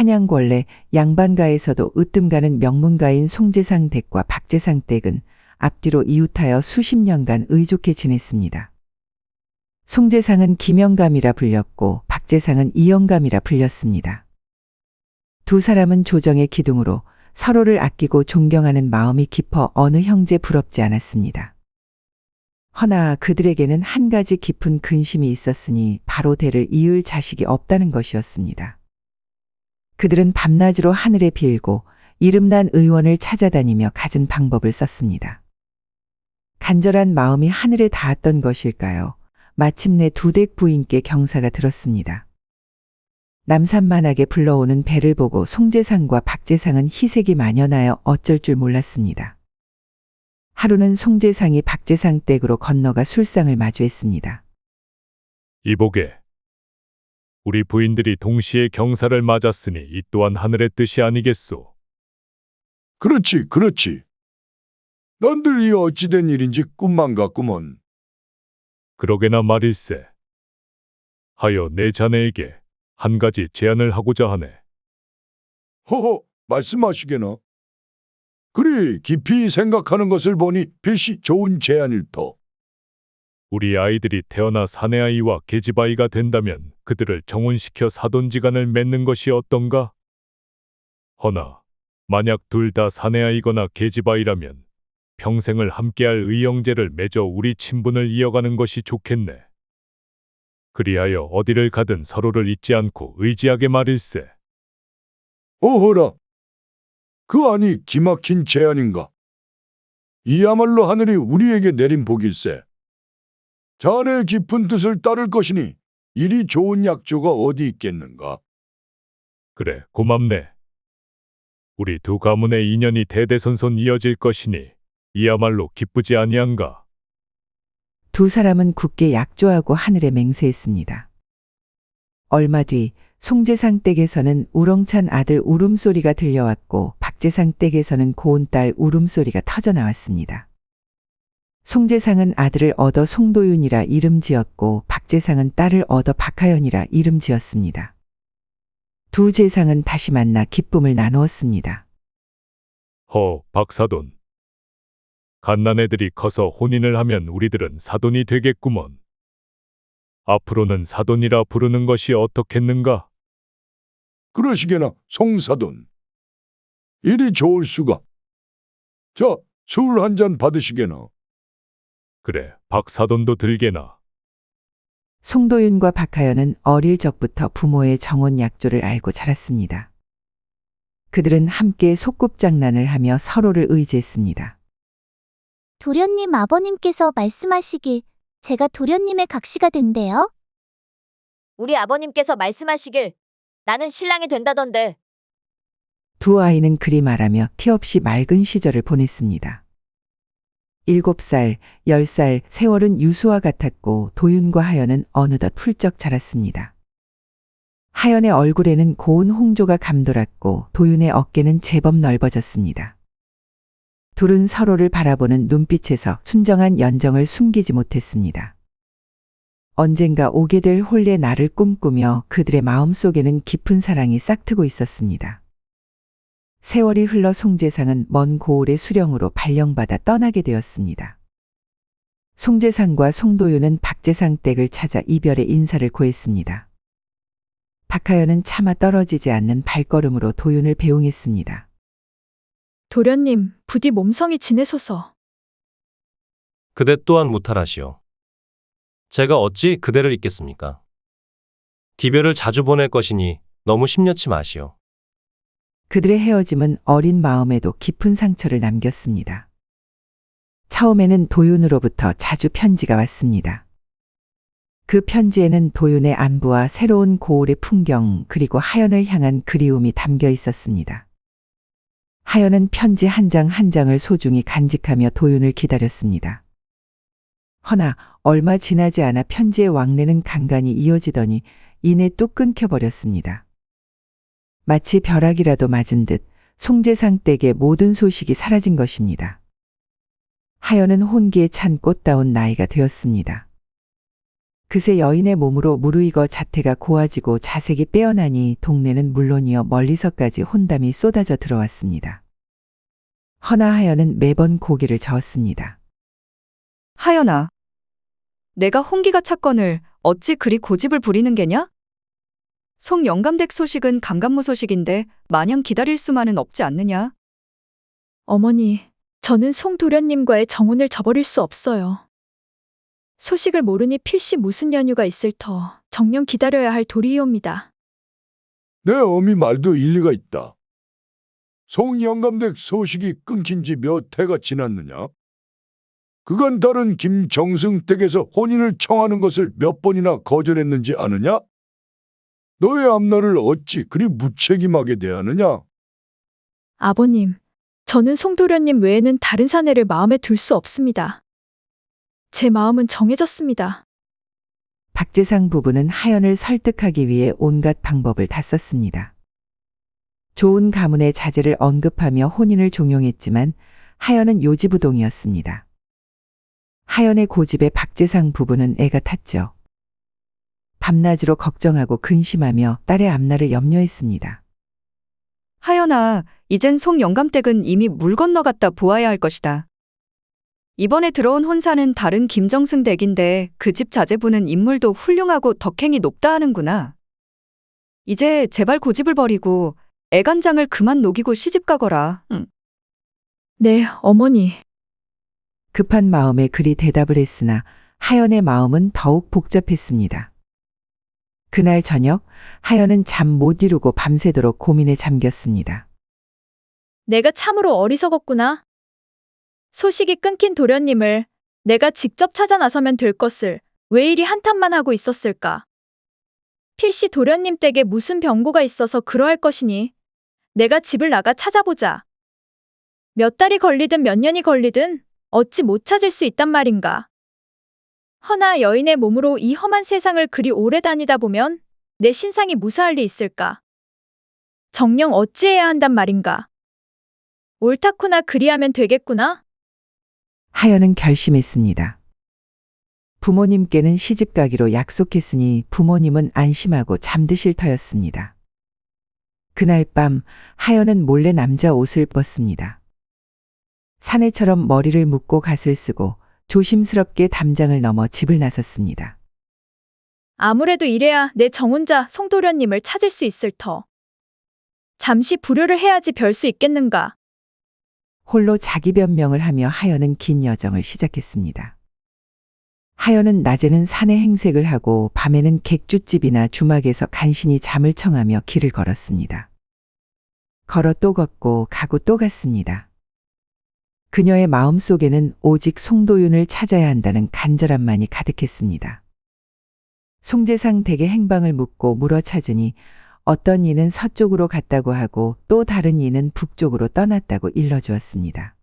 한양권래 양반가에서도 으뜸가는 명문가인 송재상 댁과 박재상 댁은 앞뒤로 이웃하여 수십 년간 의좋게 지냈습니다. 송재상은 김영감이라 불렸고 박재상은 이영감이라 불렸습니다. 두 사람은 조정의 기둥으로 서로를 아끼고 존경하는 마음이 깊어 어느 형제 부럽지 않았습니다. 허나 그들에게는 한 가지 깊은 근심이 있었으니 바로 대를 이을 자식이 없다는 것이었습니다. 그들은 밤낮으로 하늘에 빌고 이름난 의원을 찾아다니며 갖은 방법을 썼습니다. 간절한 마음이 하늘에 닿았던 것일까요? 마침내 두 댁 부인께 경사가 들었습니다. 남산만하게 불러오는 배를 보고 송재상과 박재상은 희색이 만연하여 어쩔 줄 몰랐습니다. 하루는 송재상이 박재상 댁으로 건너가 술상을 마주했습니다. 이보게. 우리 부인들이 동시에 경사를 맞았으니 이 또한 하늘의 뜻이 아니겠소. 그렇지, 그렇지. 난들 이 어찌된 일인지 꿈만 같구먼. 그러게나 말일세. 하여 내 자네에게 한 가지 제안을 하고자 하네. 허허, 말씀하시게나. 그리 깊이 생각하는 것을 보니 필시 좋은 제안일 터. 우리 아이들이 태어나 사내아이와 계집아이가 된다면 그들을 정혼시켜 사돈지간을 맺는 것이 어떤가? 허나 만약 둘 다 사내아이거나 계집아이라면 평생을 함께할 의형제를 맺어 우리 친분을 이어가는 것이 좋겠네. 그리하여 어디를 가든 서로를 잊지 않고 의지하게 말일세. 어허라. 그 아니 기막힌 제안인가. 이야말로 하늘이 우리에게 내린 복일세. 자네의 깊은 뜻을 따를 것이니 이리 좋은 약조가 어디 있겠는가. 그래, 고맙네. 우리 두 가문의 인연이 대대손손 이어질 것이니 이야말로 기쁘지 아니한가. 두 사람은 굳게 약조하고 하늘에 맹세했습니다. 얼마 뒤 송재상 댁에서는 우렁찬 아들 울음소리가 들려왔고 박재상 댁에서는 고운 딸 울음소리가 터져나왔습니다. 송재상은 아들을 얻어 송도윤이라 이름 지었고 박재상은 딸을 얻어 박하연이라 이름 지었습니다. 두 재상은 다시 만나 기쁨을 나누었습니다. 박사돈. 갓난애들이 커서 혼인을 하면 우리들은 사돈이 되겠구먼. 앞으로는 사돈이라 부르는 것이 어떻겠는가? 그러시게나 송사돈. 이리 좋을 수가. 자, 술 한 잔 받으시게나. 그래, 박사돈도 들게나. 송도윤과 박하연은 어릴 적부터 부모의 정혼 약조를 알고 자랐습니다. 그들은 함께 소꿉장난을 하며 서로를 의지했습니다. 도련님 아버님께서 말씀하시길 제가 도련님의 각시가 된대요. 우리 아버님께서 말씀하시길 나는 신랑이 된다던데. 두 아이는 그리 말하며 티없이 맑은 시절을 보냈습니다. 7살, 10살 세월은 유수와 같았고 도윤과 하연은 어느덧 훌쩍 자랐습니다. 하연의 얼굴에는 고운 홍조가 감돌았고 도윤의 어깨는 제법 넓어졌습니다. 둘은 서로를 바라보는 눈빛에서 순정한 연정을 숨기지 못했습니다. 언젠가 오게 될 홀의 날을 꿈꾸며 그들의 마음속에는 깊은 사랑이 싹트고 있었습니다. 세월이 흘러 송재상은 먼 고을의 수령으로 발령받아 떠나게 되었습니다. 송재상과 송도윤은 박재상 댁을 찾아 이별의 인사를 고했습니다. 박하연은 차마 떨어지지 않는 발걸음으로 도윤을 배웅했습니다. 도련님, 부디 몸성이 지내소서. 그대 또한 무탈하시오. 제가 어찌 그대를 잊겠습니까? 기별을 자주 보낼 것이니 너무 심려치 마시오. 그들의 헤어짐은 어린 마음에도 깊은 상처를 남겼습니다. 처음에는 도윤으로부터 자주 편지가 왔습니다. 그 편지에는 도윤의 안부와 새로운 고을의 풍경 그리고 하연을 향한 그리움이 담겨 있었습니다. 하연은 편지 한 장 한 장을 소중히 간직하며 도윤을 기다렸습니다. 허나 얼마 지나지 않아 편지의 왕래는 간간히 이어지더니 이내 뚝 끊겨버렸습니다. 마치 벼락이라도 맞은 듯 송재상 댁의 모든 소식이 사라진 것입니다. 하연은 혼기에 찬 꽃다운 나이가 되었습니다. 그새 여인의 몸으로 무르익어 자태가 고와지고 자색이 빼어나니 동네는 물론이어 멀리서까지 혼담이 쏟아져 들어왔습니다. 허나 하연은 매번 고개를 저었습니다. 하연아, 내가 홍기가 찼건을 어찌 그리 고집을 부리는 게냐? 송영감댁 소식은 감감무 소식인데 마냥 기다릴 수만은 없지 않느냐? 어머니, 저는 송도련님과의 정혼을 저버릴 수 없어요. 소식을 모르니 필시 무슨 연유가 있을 터 정녕 기다려야 할 도리이옵니다. 내 어미 말도 일리가 있다. 송영감댁 소식이 끊긴 지 몇 해가 지났느냐? 그간 다른 김정승 댁에서 혼인을 청하는 것을 몇 번이나 거절했는지 아느냐? 너의 앞날을 어찌 그리 무책임하게 대하느냐? 아버님, 저는 송도련님 외에는 다른 사내를 마음에 둘 수 없습니다. 제 마음은 정해졌습니다. 박재상 부부는 하연을 설득하기 위해 온갖 방법을 다 썼습니다. 좋은 가문의 자제를 언급하며 혼인을 종용했지만 하연은 요지부동이었습니다. 하연의 고집에 박재상 부부는 애가 탔죠. 밤낮으로 걱정하고 근심하며 딸의 앞날을 염려했습니다. 하연아, 이젠 송영감댁은 이미 물 건너갔다 보아야 할 것이다. 이번에 들어온 혼사는 다른 김정승 댁인데 그 집 자제분은 인물도 훌륭하고 덕행이 높다 하는구나. 이제 제발 고집을 버리고 애간장을 그만 녹이고 시집 가거라. 네, 어머니. 급한 마음에 그리 대답을 했으나 하연의 마음은 더욱 복잡했습니다. 그날 저녁 하연은 잠 못 이루고 밤새도록 고민에 잠겼습니다. 내가 참으로 어리석었구나. 소식이 끊긴 도련님을 내가 직접 찾아 나서면 될 것을 왜 이리 한탄만 하고 있었을까? 필시 도련님 댁에 무슨 병고가 있어서 그러할 것이니 내가 집을 나가 찾아보자. 몇 달이 걸리든 몇 년이 걸리든 어찌 못 찾을 수 있단 말인가. 허나 여인의 몸으로 이 험한 세상을 그리 오래 다니다 보면 내 신상이 무사할 리 있을까? 정녕 어찌해야 한단 말인가? 옳다구나 그리하면 되겠구나? 하연은 결심했습니다. 부모님께는 시집 가기로 약속했으니 부모님은 안심하고 잠드실 터였습니다. 그날 밤 하연은 몰래 남자 옷을 벗습니다. 사내처럼 머리를 묶고 갓을 쓰고 조심스럽게 담장을 넘어 집을 나섰습니다. 아무래도 이래야 내 정혼자 송도련님을 찾을 수 있을 터. 잠시 불효를 해야지 별 수 있겠는가. 홀로 자기 변명을 하며 하연은 긴 여정을 시작했습니다. 하연은 낮에는 산에 행색을 하고 밤에는 객주집이나 주막에서 간신히 잠을 청하며 길을 걸었습니다. 걸어 또 걷고 가고 또 갔습니다. 그녀의 마음속에는 오직 송도윤을 찾아야 한다는 간절함만이 가득했습니다. 송재상 댁의 행방을 묻고 물어 찾으니 어떤 이는 서쪽으로 갔다고 하고 또 다른 이는 북쪽으로 떠났다고 일러주었습니다.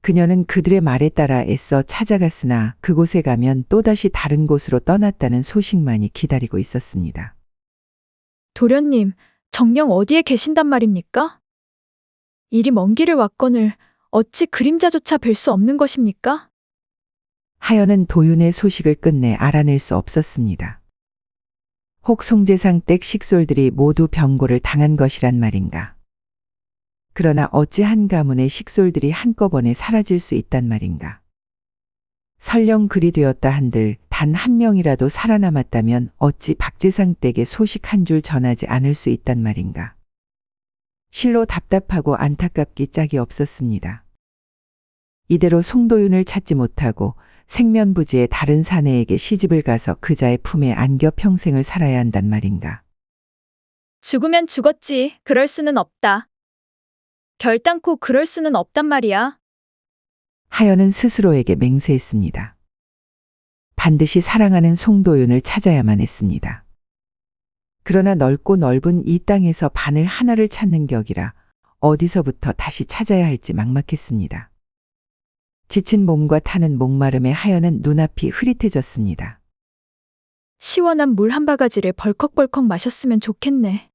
그녀는 그들의 말에 따라 애써 찾아갔으나 그곳에 가면 또다시 다른 곳으로 떠났다는 소식만이 기다리고 있었습니다. 도련님, 정녕 어디에 계신단 말입니까? 이리 먼 길을 왔거늘 어찌 그림자조차 뵐 수 없는 것입니까? 하연은 도윤의 소식을 끝내 알아낼 수 없었습니다. 혹 송재상 댁 식솔들이 모두 병고를 당한 것이란 말인가. 그러나 어찌 한 가문의 식솔들이 한꺼번에 사라질 수 있단 말인가. 설령 그리 되었다 한들 단 한 명이라도 살아남았다면 어찌 박재상 댁에 소식 한 줄 전하지 않을 수 있단 말인가. 실로 답답하고 안타깝기 짝이 없었습니다. 이대로 송도윤을 찾지 못하고 생면부지의 다른 사내에게 시집을 가서 그자의 품에 안겨 평생을 살아야 한단 말인가. 죽으면 죽었지. 그럴 수는 없다. 결단코 그럴 수는 없단 말이야. 하연은 스스로에게 맹세했습니다. 반드시 사랑하는 송도윤을 찾아야만 했습니다. 그러나 넓고 넓은 이 땅에서 바늘 하나를 찾는 격이라 어디서부터 다시 찾아야 할지 막막했습니다. 지친 몸과 타는 목마름에 하연은 눈앞이 흐릿해졌습니다. 시원한 물 한 바가지를 벌컥벌컥 마셨으면 좋겠네.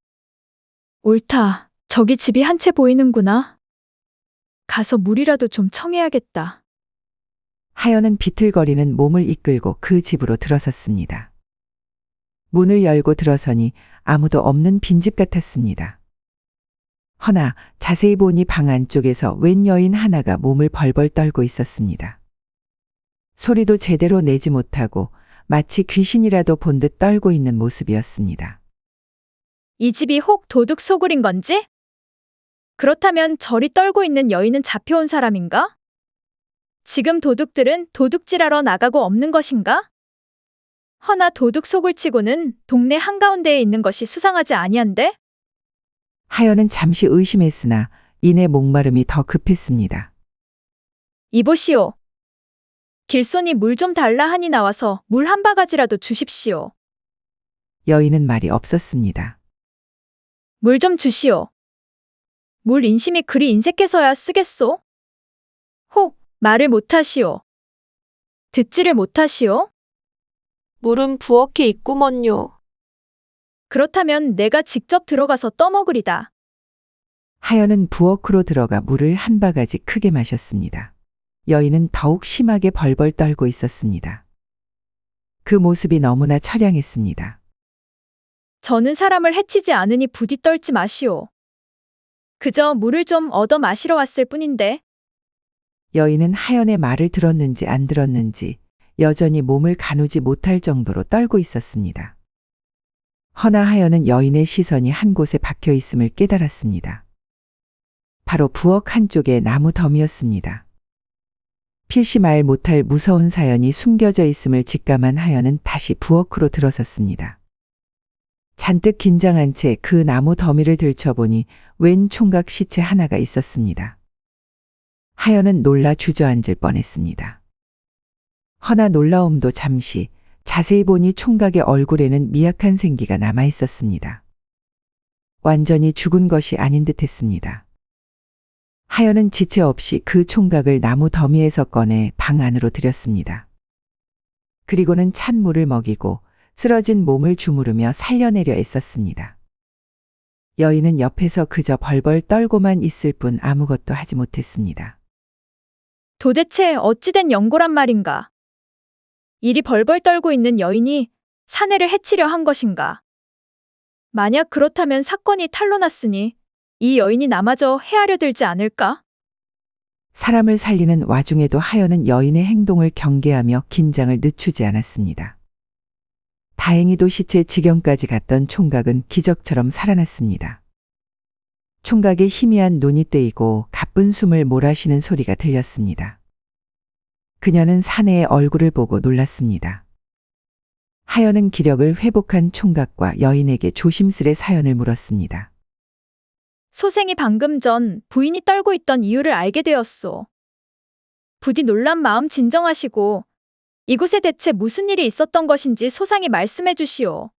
옳다. 저기 집이 한 채 보이는구나. 가서 물이라도 좀 청해야겠다. 하연은 비틀거리는 몸을 이끌고 그 집으로 들어섰습니다. 문을 열고 들어서니 아무도 없는 빈집 같았습니다. 허나 자세히 보니 방 안쪽에서 웬 여인 하나가 몸을 벌벌 떨고 있었습니다. 소리도 제대로 내지 못하고 마치 귀신이라도 본 듯 떨고 있는 모습이었습니다. 이 집이 혹 도둑 소굴인 건지? 그렇다면 저리 떨고 있는 여인은 잡혀온 사람인가? 지금 도둑들은 도둑질하러 나가고 없는 것인가? 허나 도둑 소굴치고는 동네 한가운데에 있는 것이 수상하지 아니한데? 하연은 잠시 의심했으나 이내 목마름이 더 급했습니다. 이보시오. 길손이 물 좀 달라 하니 나와서 물 한 바가지라도 주십시오. 여인은 말이 없었습니다. 물 좀 주시오. 물 인심이 그리 인색해서야 쓰겠소? 혹 말을 못하시오. 듣지를 못하시오? 물은 부엌에 있구먼요. 그렇다면 내가 직접 들어가서 떠먹으리다. 하연은 부엌으로 들어가 물을 한 바가지 크게 마셨습니다. 여인은 더욱 심하게 벌벌 떨고 있었습니다. 그 모습이 너무나 처량했습니다. 저는 사람을 해치지 않으니 부디 떨지 마시오. 그저 물을 좀 얻어 마시러 왔을 뿐인데. 여인은 하연의 말을 들었는지 안 들었는지 여전히 몸을 가누지 못할 정도로 떨고 있었습니다. 허나 하연은 여인의 시선이 한 곳에 박혀 있음을 깨달았습니다. 바로 부엌 한쪽의 나무 덤이었습니다. 필시 말 못할 무서운 사연이 숨겨져 있음을 직감한 하연은 다시 부엌으로 들어섰습니다. 잔뜩 긴장한 채 그 나무 더미를 들춰보니 웬 총각 시체 하나가 있었습니다. 하연은 놀라 주저앉을 뻔했습니다. 허나 놀라움도 잠시, 자세히 보니 총각의 얼굴에는 미약한 생기가 남아 있었습니다. 완전히 죽은 것이 아닌 듯 했습니다. 하연은 지체 없이 그 총각을 나무 더미에서 꺼내 방 안으로 들였습니다. 그리고는 찬물을 먹이고 쓰러진 몸을 주무르며 살려내려 애썼습니다. 여인은 옆에서 그저 벌벌 떨고만 있을 뿐 아무것도 하지 못했습니다. 도대체 어찌된 연고란 말인가? 이리 벌벌 떨고 있는 여인이 사내를 해치려 한 것인가? 만약 그렇다면 사건이 탄로 났으니 이 여인이 나마저 해하려 들지 않을까? 사람을 살리는 와중에도 하연은 여인의 행동을 경계하며 긴장을 늦추지 않았습니다. 다행히도 시체 지경까지 갔던 총각은 기적처럼 살아났습니다. 총각의 희미한 눈이 뜨이고 가쁜 숨을 몰아쉬는 소리가 들렸습니다. 그녀는 사내의 얼굴을 보고 놀랐습니다. 하연은 기력을 회복한 총각과 여인에게 조심스레 사연을 물었습니다. 소생이 방금 전 부인이 떨고 있던 이유를 알게 되었소. 부디 놀란 마음 진정하시고 이곳에 대체 무슨 일이 있었던 것인지 소상히 말씀해 주시오.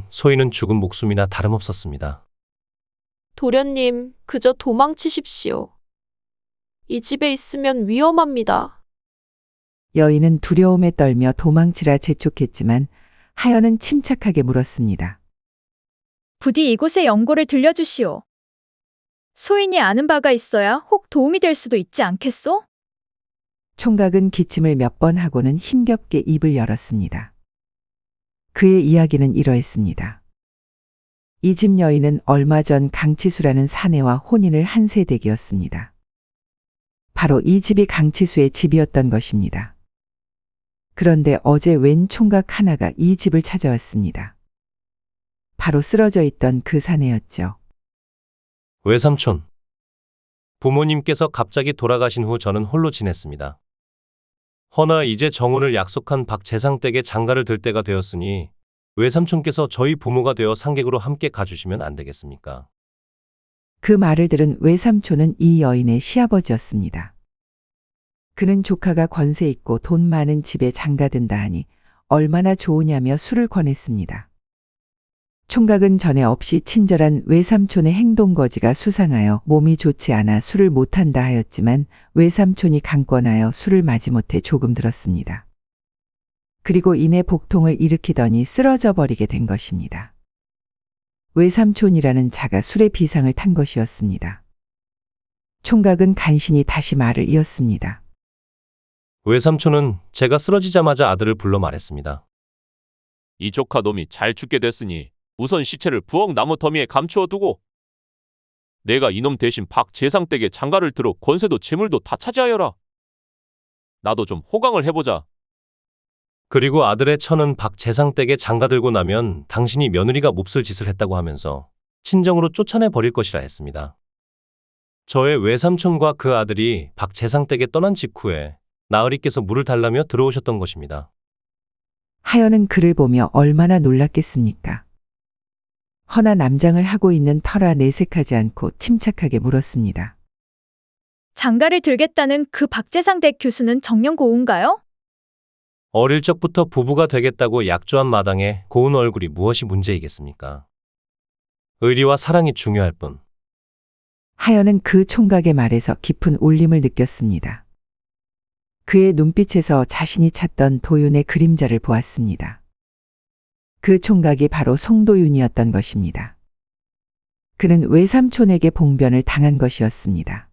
소인은 죽은 목숨이나 다름없었습니다. 도련님, 그저 도망치십시오. 이 집에 있으면 위험합니다. 여인은 두려움에 떨며 도망치라 재촉했지만 하연은 침착하게 물었습니다. 부디 이곳의 연고를 들려주시오. 소인이 아는 바가 있어야 혹 도움이 될 수도 있지 않겠소? 총각은 기침을 몇 번 하고는 힘겹게 입을 열었습니다. 그의 이야기는 이러했습니다. 이 집 여인은 얼마 전 강치수라는 사내와 혼인을 한 세댁이었습니다. 바로 이 집이 강치수의 집이었던 것입니다. 그런데 어제 웬 총각 하나가 이 집을 찾아왔습니다. 바로 쓰러져 있던 그 사내였죠. 외삼촌. 부모님께서 갑자기 돌아가신 후 저는 홀로 지냈습니다. 허나 이제 정혼을 약속한 박재상댁에 장가를 들 때가 되었으니 외삼촌께서 저희 부모가 되어 상객으로 함께 가주시면 안 되겠습니까? 그 말을 들은 외삼촌은 이 여인의 시아버지였습니다. 그는 조카가 권세 있고 돈 많은 집에 장가든다 하니 얼마나 좋으냐며 술을 권했습니다. 총각은 전에 없이 친절한 외삼촌의 행동거지가 수상하여 몸이 좋지 않아 술을 못한다 하였지만 외삼촌이 강권하여 술을 마지못해 조금 들었습니다. 그리고 이내 복통을 일으키더니 쓰러져 버리게 된 것입니다. 외삼촌이라는 자가 술의 비상을 탄 것이었습니다. 총각은 간신히 다시 말을 이었습니다. 외삼촌은 제가 쓰러지자마자 아들을 불러 말했습니다. 이 조카 놈이 잘 죽게 됐으니 우선 시체를 부엌 나무 더미에 감추어 두고 내가 이놈 대신 박재상 댁에 장가를 들어 권세도 재물도 다 차지하여라. 나도 좀 호강을 해보자. 그리고 아들의 처는 박재상 댁에 장가 들고 나면 당신이 며느리가 몹쓸 짓을 했다고 하면서 친정으로 쫓아내 버릴 것이라 했습니다. 저의 외삼촌과 그 아들이 박재상 댁에 떠난 직후에 나으리께서 물을 달라며 들어오셨던 것입니다. 하연은 그를 보며 얼마나 놀랐겠습니까? 허나 남장을 하고 있는 터라 내색하지 않고 침착하게 물었습니다. 장가를 들겠다는 그 박재상 댁 교수는 정녕 고운가요? 어릴 적부터 부부가 되겠다고 약조한 마당에 고운 얼굴이 무엇이 문제이겠습니까? 의리와 사랑이 중요할 뿐. 하연은 그 총각의 말에서 깊은 울림을 느꼈습니다. 그의 눈빛에서 자신이 찾던 도윤의 그림자를 보았습니다. 그 총각이 바로 송도윤이었던 것입니다. 그는 외삼촌에게 봉변을 당한 것이었습니다.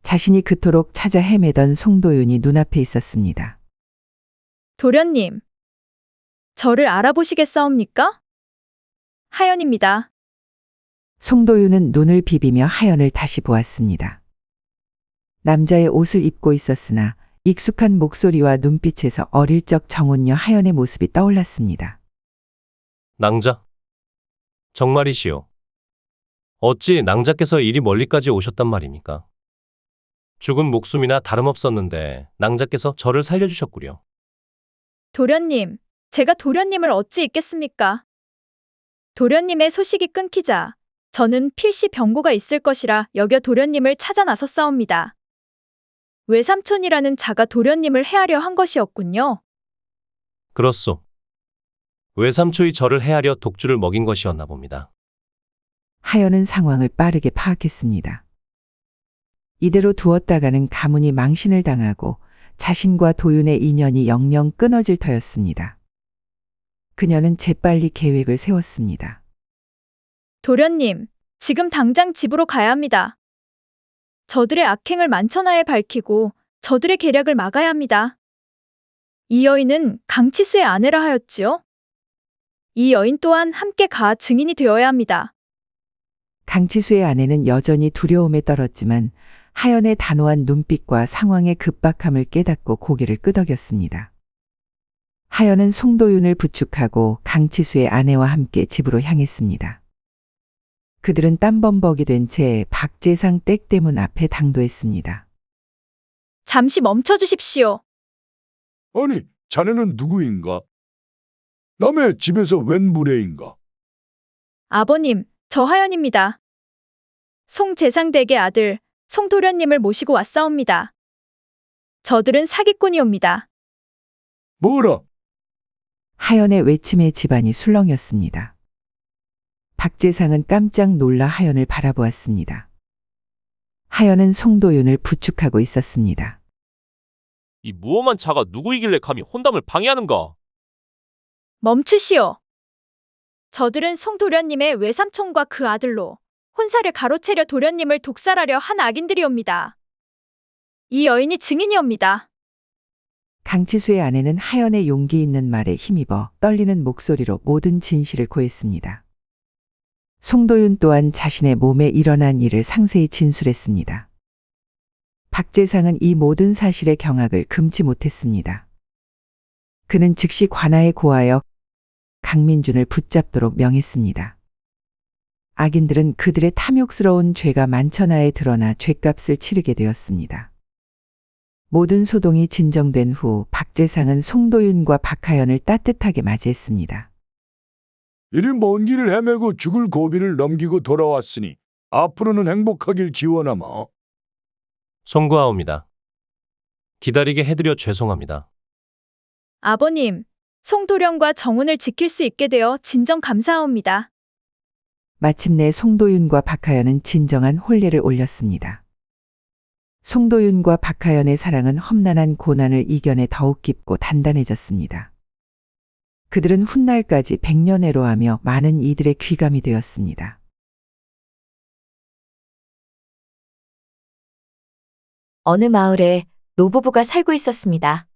자신이 그토록 찾아 헤매던 송도윤이 눈앞에 있었습니다. 도련님, 저를 알아보시겠사옵니까? 하연입니다. 송도윤은 눈을 비비며 하연을 다시 보았습니다. 남자의 옷을 입고 있었으나 익숙한 목소리와 눈빛에서 어릴 적 정혼녀 하연의 모습이 떠올랐습니다. 낭자? 정말이시오. 어찌 낭자께서 이리 멀리까지 오셨단 말입니까? 죽은 목숨이나 다름없었는데 낭자께서 저를 살려주셨구려. 도련님, 제가 도련님을 어찌 잊겠습니까? 도련님의 소식이 끊기자 저는 필시 병고가 있을 것이라 여겨 도련님을 찾아 나섰사옵니다. 외삼촌이라는 자가 도련님을 해하려 한 것이었군요. 그렇소. 외삼촌이 저를 해하려 독주를 먹인 것이었나 봅니다. 하연은 상황을 빠르게 파악했습니다. 이대로 두었다가는 가문이 망신을 당하고 자신과 도윤의 인연이 영영 끊어질 터였습니다. 그녀는 재빨리 계획을 세웠습니다. 도련님, 지금 당장 집으로 가야 합니다. 저들의 악행을 만천하에 밝히고 저들의 계략을 막아야 합니다. 이 여인은 강치수의 아내라 하였지요? 이 여인 또한 함께 가 증인이 되어야 합니다. 강치수의 아내는 여전히 두려움에 떨었지만 하연의 단호한 눈빛과 상황의 급박함을 깨닫고 고개를 끄덕였습니다. 하연은 송도윤을 부축하고 강치수의 아내와 함께 집으로 향했습니다. 그들은 땀범벅이 된 채 박재상 댁대문 앞에 당도했습니다. 잠시 멈춰 주십시오. 아니, 자네는 누구인가? 남의 집에서 웬 무례인가? 아버님, 저 하연입니다. 송재상댁의 아들, 송도련님을 모시고 왔사옵니다. 저들은 사기꾼이옵니다. 뭐라? 하연의 외침에 집안이 술렁였습니다. 박재상은 깜짝 놀라 하연을 바라보았습니다. 하연은 송도윤을 부축하고 있었습니다. 이 무엄한 자가 누구이길래 감히 혼담을 방해하는가? 멈추시오. 저들은 송도련님의 외삼촌과 그 아들로 혼사를 가로채려 도련님을 독살하려 한 악인들이옵니다. 이 여인이 증인이옵니다. 강치수의 아내는 하연의 용기 있는 말에 힘입어 떨리는 목소리로 모든 진실을 고했습니다. 송도윤 또한 자신의 몸에 일어난 일을 상세히 진술했습니다. 박재상은 이 모든 사실의 경악을 금치 못했습니다. 그는 즉시 관아에 고하여 강민준을 붙잡도록 명했습니다. 악인들은 그들의 탐욕스러운 죄가 만천하에 드러나 죄값을 치르게 되었습니다. 모든 소동이 진정된 후 박재상은 송도윤과 박하연을 따뜻하게 맞이했습니다. 이리 먼 길을 헤매고 죽을 고비를 넘기고 돌아왔으니 앞으로는 행복하길 기원하마. 송구하옵니다. 기다리게 해드려 죄송합니다. 아버님, 송도련과 정운을 지킬 수 있게 되어 진정 감사하옵니다. 마침내 송도윤과 박하연은 진정한 혼례를 올렸습니다. 송도윤과 박하연의 사랑은 험난한 고난을 이겨내 더욱 깊고 단단해졌습니다. 그들은 훗날까지 백년애로하며 많은 이들의 귀감이 되었습니다. 어느 마을에 노부부가 살고 있었습니다.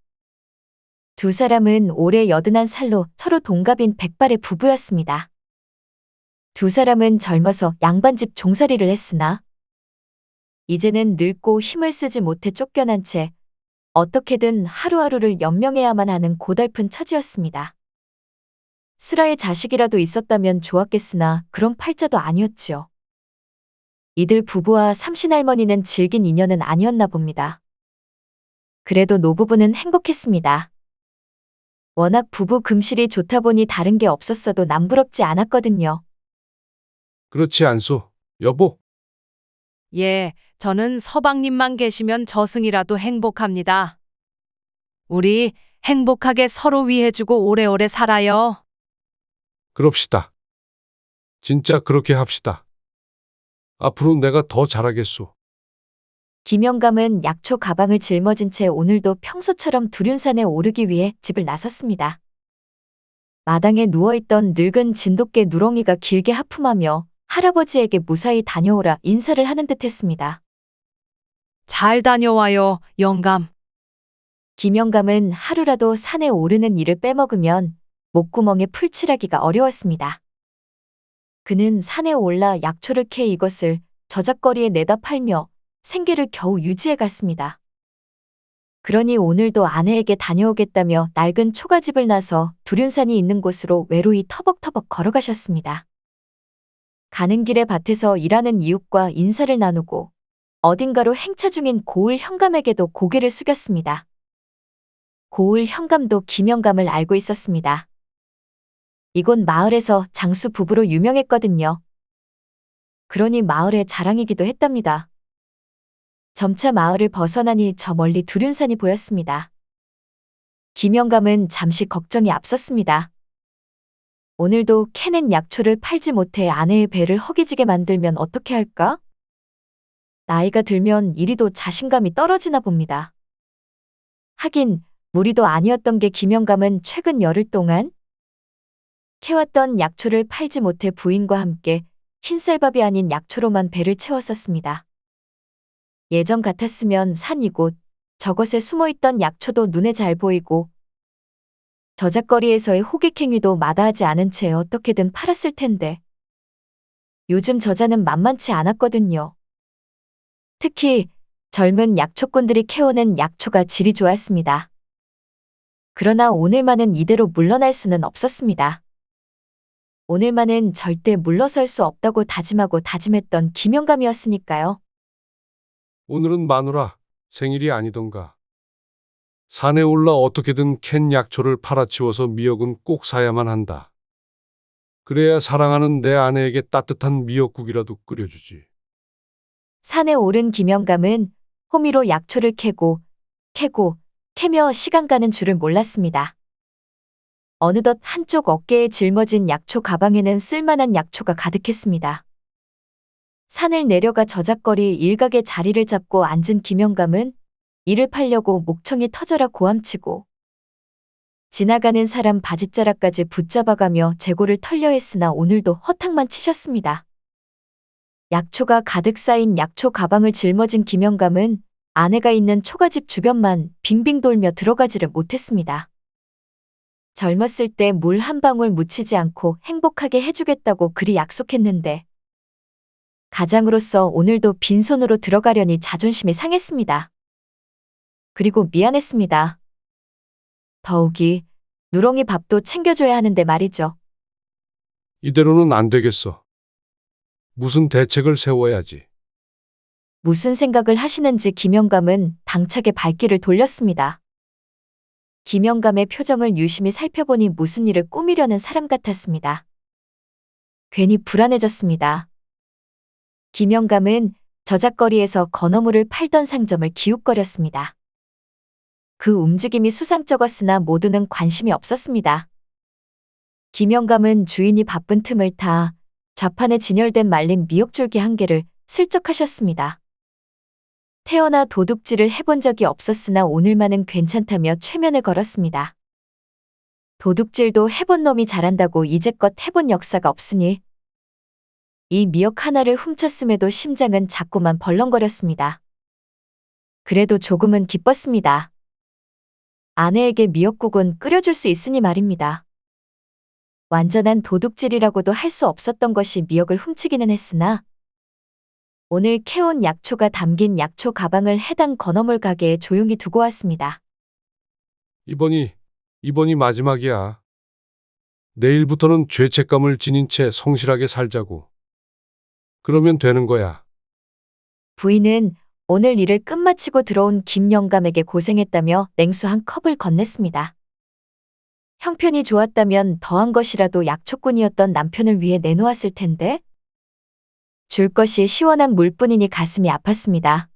두 사람은 올해 81살로 서로 동갑인 백발의 부부였습니다. 두 사람은 젊어서 양반집 종살이를 했으나 이제는 늙고 힘을 쓰지 못해 쫓겨난 채 어떻게든 하루하루를 연명해야만 하는 고달픈 처지였습니다. 슬아의 자식이라도 있었다면 좋았겠으나 그런 팔자도 아니었지요. 이들 부부와 삼신할머니는 질긴 인연은 아니었나 봅니다. 그래도 노부부는 행복했습니다. 워낙 부부 금실이 좋다 보니 다른 게 없었어도 남부럽지 않았거든요. 그렇지 않소, 여보? 예, 저는 서방님만 계시면 저승이라도 행복합니다. 우리 행복하게 서로 위해주고 오래오래 살아요. 그럽시다. 진짜 그렇게 합시다. 앞으로 내가 더 잘하겠소. 김영감은 약초 가방을 짊어진 채 오늘도 평소처럼 두륜산에 오르기 위해 집을 나섰습니다. 마당에 누워있던 늙은 진돗개 누렁이가 길게 하품하며 할아버지에게 무사히 다녀오라 인사를 하는 듯 했습니다. 잘 다녀와요, 영감. 김영감은 하루라도 산에 오르는 일을 빼먹으면 목구멍에 풀칠하기가 어려웠습니다. 그는 산에 올라 약초를 캐 이것을 저작거리에 내다 팔며 생계를 겨우 유지해 갔습니다. 그러니 오늘도 아내에게 다녀오겠다며 낡은 초가집을 나서 두륜산이 있는 곳으로 외로이 터벅터벅 걸어가셨습니다. 가는 길에 밭에서 일하는 이웃과 인사를 나누고 어딘가로 행차 중인 고을 현감에게도 고개를 숙였습니다. 고을 현감도 김영감을 알고 있었습니다. 이곳 마을에서 장수 부부로 유명했거든요. 그러니 마을의 자랑이기도 했답니다. 점차 마을을 벗어나니 저 멀리 두륜산이 보였습니다. 김영감은 잠시 걱정이 앞섰습니다. 오늘도 캐낸 약초를 팔지 못해 아내의 배를 허기지게 만들면 어떻게 할까? 나이가 들면 이리도 자신감이 떨어지나 봅니다. 하긴 무리도 아니었던 게 김영감은 최근 열흘 동안 캐왔던 약초를 팔지 못해 부인과 함께 흰쌀밥이 아닌 약초로만 배를 채웠었습니다. 예전 같았으면 산 이곳, 저것에 숨어있던 약초도 눈에 잘 보이고 저잣거리에서의 호객행위도 마다하지 않은 채 어떻게든 팔았을 텐데 요즘 저자는 만만치 않았거든요. 특히 젊은 약초꾼들이 캐오는 약초가 질이 좋았습니다. 그러나 오늘만은 이대로 물러날 수는 없었습니다. 오늘만은 절대 물러설 수 없다고 다짐하고 다짐했던 김영감이었으니까요. 오늘은 마누라 생일이 아니던가. 산에 올라 어떻게든 캔 약초를 팔아치워서 미역은 꼭 사야만 한다. 그래야 사랑하는 내 아내에게 따뜻한 미역국이라도 끓여주지. 산에 오른 김영감은 호미로 약초를 캐며 시간 가는 줄을 몰랐습니다. 어느덧 한쪽 어깨에 짊어진 약초 가방에는 쓸만한 약초가 가득했습니다. 산을 내려가 저잣거리 일각에 자리를 잡고 앉은 김영감은 이를 팔려고 목청이 터져라 고함치고 지나가는 사람 바짓자락까지 붙잡아가며 재고를 털려 했으나 오늘도 허탕만 치셨습니다. 약초가 가득 쌓인 약초 가방을 짊어진 김영감은 아내가 있는 초가집 주변만 빙빙 돌며 들어가지를 못했습니다. 젊었을 때 물 한 방울 묻히지 않고 행복하게 해주겠다고 그리 약속했는데 가장으로서 오늘도 빈손으로 들어가려니 자존심이 상했습니다. 그리고 미안했습니다. 더욱이 누렁이 밥도 챙겨줘야 하는데 말이죠. 이대로는 안 되겠어. 무슨 대책을 세워야지. 무슨 생각을 하시는지 김영감은 당차게 발길을 돌렸습니다. 김영감의 표정을 유심히 살펴보니 무슨 일을 꾸미려는 사람 같았습니다. 괜히 불안해졌습니다. 김영감은 저잣거리에서 건어물을 팔던 상점을 기웃거렸습니다. 그 움직임이 수상쩍었으나 모두는 관심이 없었습니다. 김영감은 주인이 바쁜 틈을 타 좌판에 진열된 말린 미역줄기 한 개를 슬쩍 하셨습니다. 태어나 도둑질을 해본 적이 없었으나 오늘만은 괜찮다며 최면을 걸었습니다. 도둑질도 해본 놈이 잘한다고 이제껏 해본 역사가 없으니 이 미역 하나를 훔쳤음에도 심장은 자꾸만 벌렁거렸습니다. 그래도 조금은 기뻤습니다. 아내에게 미역국은 끓여줄 수 있으니 말입니다. 완전한 도둑질이라고도 할 수 없었던 것이 미역을 훔치기는 했으나 오늘 캐온 약초가 담긴 약초 가방을 해당 건어물 가게에 조용히 두고 왔습니다. 이번이 마지막이야. 내일부터는 죄책감을 지닌 채 성실하게 살자고. 그러면 되는 거야. 부인은 오늘 일을 끝마치고 들어온 김영감에게 고생했다며 냉수 한 컵을 건넸습니다. 형편이 좋았다면 더한 것이라도 약초꾼이었던 남편을 위해 내놓았을 텐데 줄 것이 시원한 물뿐이니 가슴이 아팠습니다.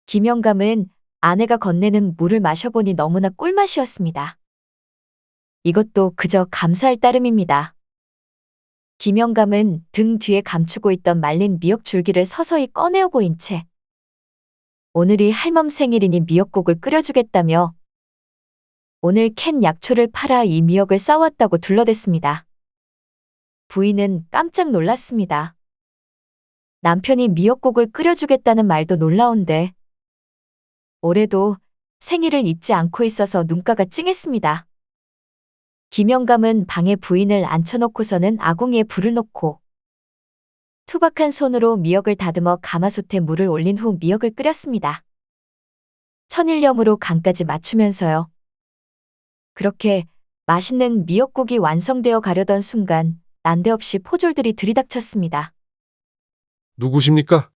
김영감은 아내가 건네는 물을 마셔보니 너무나 꿀맛이었습니다. 이것도 그저 감사할 따름입니다. 김영감은 등 뒤에 감추고 있던 말린 미역 줄기를 서서히 꺼내어 보인 채 오늘이 할멈 생일이니 미역국을 끓여주겠다며 오늘 캔 약초를 팔아 이 미역을 싸왔다고 둘러댔습니다. 부인은 깜짝 놀랐습니다. 남편이 미역국을 끓여주겠다는 말도 놀라운데 올해도 생일을 잊지 않고 있어서 눈가가 찡했습니다. 김영감은 방에 부인을 앉혀놓고서는 아궁이에 불을 놓고 투박한 손으로 미역을 다듬어 가마솥에 물을 올린 후 미역을 끓였습니다. 천일염으로 간까지 맞추면서요. 그렇게 맛있는 미역국이 완성되어 가려던 순간 난데없이 포졸들이 들이닥쳤습니다. 누구십니까?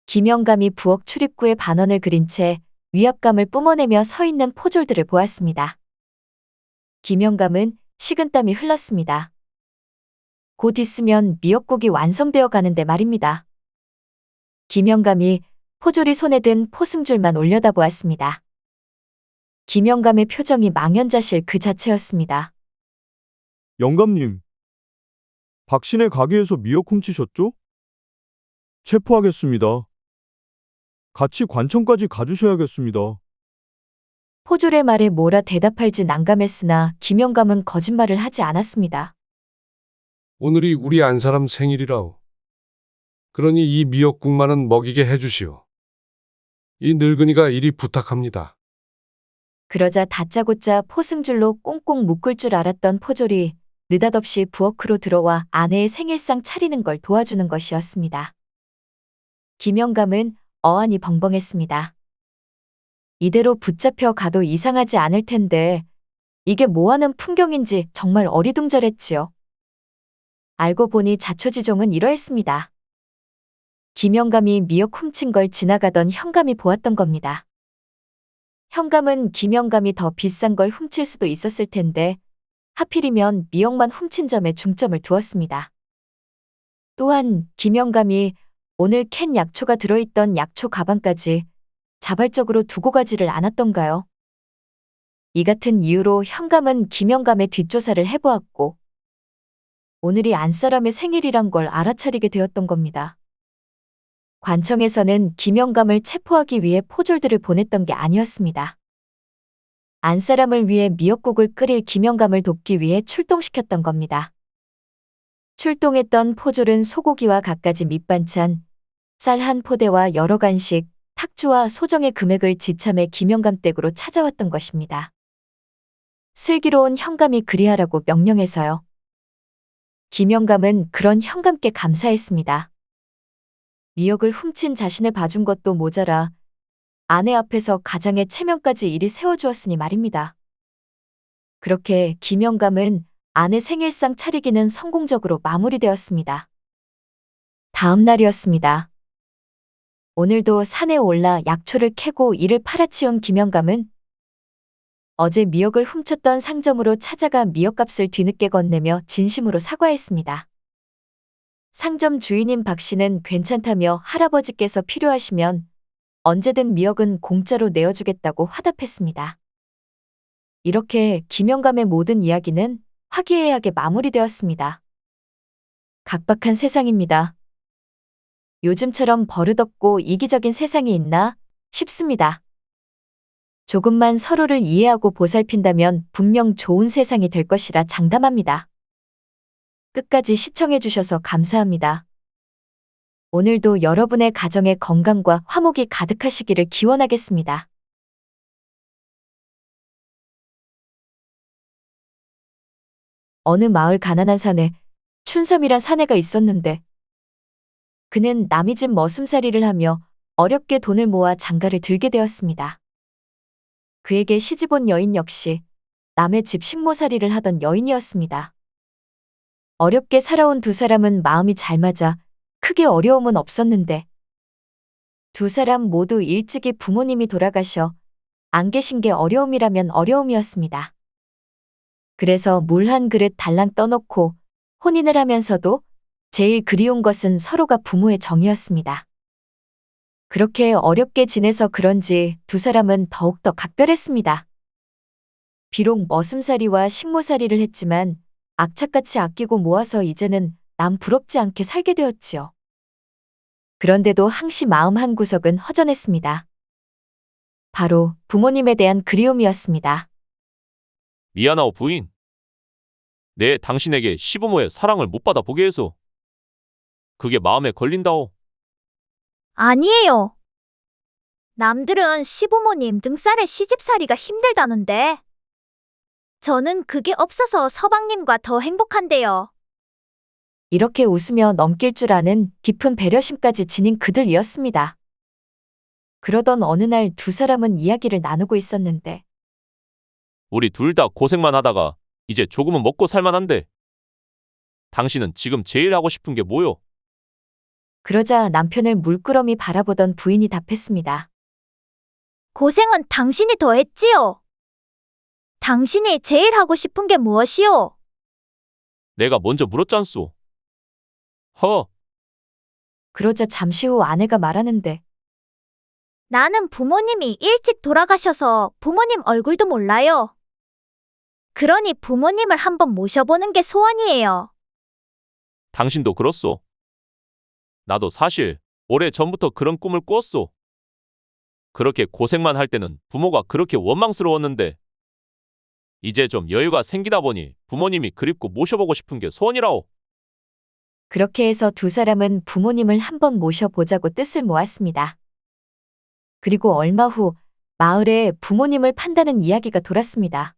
김영감이 부엌 출입구에 반원을 그린 채 위압감을 뿜어내며 서 있는 포졸들을 보았습니다. 김영감은 식은땀이 흘렀습니다. 곧 있으면 미역국이 완성되어 가는데 말입니다. 김영감이 포졸이 손에 든 포승줄만 올려다보았습니다. 김영감의 표정이 망연자실 그 자체였습니다. 영감님, 박신의 가게에서 미역 훔치셨죠? 체포하겠습니다. 같이 관청까지 가주셔야겠습니다. 포졸의 말에 뭐라 대답할지 난감했으나 김영감은 거짓말을 하지 않았습니다. 오늘이 우리 안사람 생일이라오. 그러니 이 미역국만은 먹이게 해주시오. 이 늙은이가 이리 부탁합니다. 그러자 다짜고짜 포승줄로 꽁꽁 묶을 줄 알았던 포졸이 느닷없이 부엌으로 들어와 아내의 생일상 차리는 걸 도와주는 것이었습니다. 김영감은 어안이 벙벙했습니다. 이대로 붙잡혀 가도 이상하지 않을 텐데 이게 뭐하는 풍경인지 정말 어리둥절했지요. 알고 보니 자초지종은 이러했습니다. 김영감이 미역 훔친 걸 지나가던 현감이 보았던 겁니다. 현감은 김영감이 더 비싼 걸 훔칠 수도 있었을 텐데 하필이면 미역만 훔친 점에 중점을 두었습니다. 또한 김영감이 오늘 캔 약초가 들어있던 약초 가방까지 자발적으로 두고 가지를 않았던가요? 이 같은 이유로 현감은 김영감의 뒷조사를 해보았고 오늘이 안사람의 생일이란 걸 알아차리게 되었던 겁니다. 관청에서는 김영감을 체포하기 위해 포졸들을 보냈던 게 아니었습니다. 안사람을 위해 미역국을 끓일 김영감을 돕기 위해 출동시켰던 겁니다. 출동했던 포졸은 소고기와 갖가지 밑반찬, 쌀 한 포대와 여러 간식, 탁주와 소정의 금액을 지참해 김영감 댁으로 찾아왔던 것입니다. 슬기로운 현감이 그리하라고 명령해서요. 김영감은 그런 현감께 감사했습니다. 미역을 훔친 자신을 봐준 것도 모자라 아내 앞에서 가장의 체면까지 이리 세워주었으니 말입니다. 그렇게 김영감은 아내 생일상 차리기는 성공적으로 마무리되었습니다. 다음 날이었습니다. 오늘도 산에 올라 약초를 캐고 이를 팔아치운 김영감은 어제 미역을 훔쳤던 상점으로 찾아가 미역값을 뒤늦게 건네며 진심으로 사과했습니다. 상점 주인인 박 씨는 괜찮다며 할아버지께서 필요하시면 언제든 미역은 공짜로 내어주겠다고 화답했습니다. 이렇게 김영감의 모든 이야기는 화기애애하게 마무리되었습니다. 각박한 세상입니다. 요즘처럼 버릇없고 이기적인 세상이 있나 싶습니다. 조금만 서로를 이해하고 보살핀다면 분명 좋은 세상이 될 것이라 장담합니다. 끝까지 시청해주셔서 감사합니다. 오늘도 여러분의 가정에 건강과 화목이 가득하시기를 기원하겠습니다. 어느 마을 가난한 산에 춘삼이란 사내가 있었는데 그는 남의 집 머슴살이를 하며 어렵게 돈을 모아 장가를 들게 되었습니다. 그에게 시집온 여인 역시 남의 집 식모살이를 하던 여인이었습니다. 어렵게 살아온 두 사람은 마음이 잘 맞아 크게 어려움은 없었는데 두 사람 모두 일찍이 부모님이 돌아가셔 안 계신 게 어려움이라면 어려움이었습니다. 그래서 물 한 그릇 달랑 떠놓고 혼인을 하면서도 제일 그리운 것은 서로가 부모의 정이었습니다. 그렇게 어렵게 지내서 그런지 두 사람은 더욱더 각별했습니다. 비록 머슴살이와 식모살이를 했지만 악착같이 아끼고 모아서 이제는 남 부럽지 않게 살게 되었지요. 그런데도 항시 마음 한구석은 허전했습니다. 바로 부모님에 대한 그리움이었습니다. 미안하오 부인. 내 당신에게 시부모의 사랑을 못 받아 보게 해서 그게 마음에 걸린다오. 아니에요. 남들은 시부모님 등살에 시집살이가 힘들다는데 저는 그게 없어서 서방님과 더 행복한데요. 이렇게 웃으며 넘길 줄 아는 깊은 배려심까지 지닌 그들이었습니다. 그러던 어느 날 두 사람은 이야기를 나누고 있었는데 우리 둘 다 고생만 하다가 이제 조금은 먹고 살만한데 당신은 지금 제일 하고 싶은 게 뭐요? 그러자 남편을 물끄러미 바라보던 부인이 답했습니다. 고생은 당신이 더 했지요. 당신이 제일 하고 싶은 게 무엇이요? 내가 먼저 물었잖소. 허. 그러자 잠시 후 아내가 말하는데 나는 부모님이 일찍 돌아가셔서 부모님 얼굴도 몰라요. 그러니 부모님을 한번 모셔보는 게 소원이에요. 당신도 그렇소. 나도 사실 오래 전부터 그런 꿈을 꾸었소. 그렇게 고생만 할 때는 부모가 그렇게 원망스러웠는데 이제 좀 여유가 생기다 보니 부모님이 그립고 모셔보고 싶은 게 소원이라오. 그렇게 해서 두 사람은 부모님을 한번 모셔보자고 뜻을 모았습니다. 그리고 얼마 후 마을에 부모님을 판다는 이야기가 돌았습니다.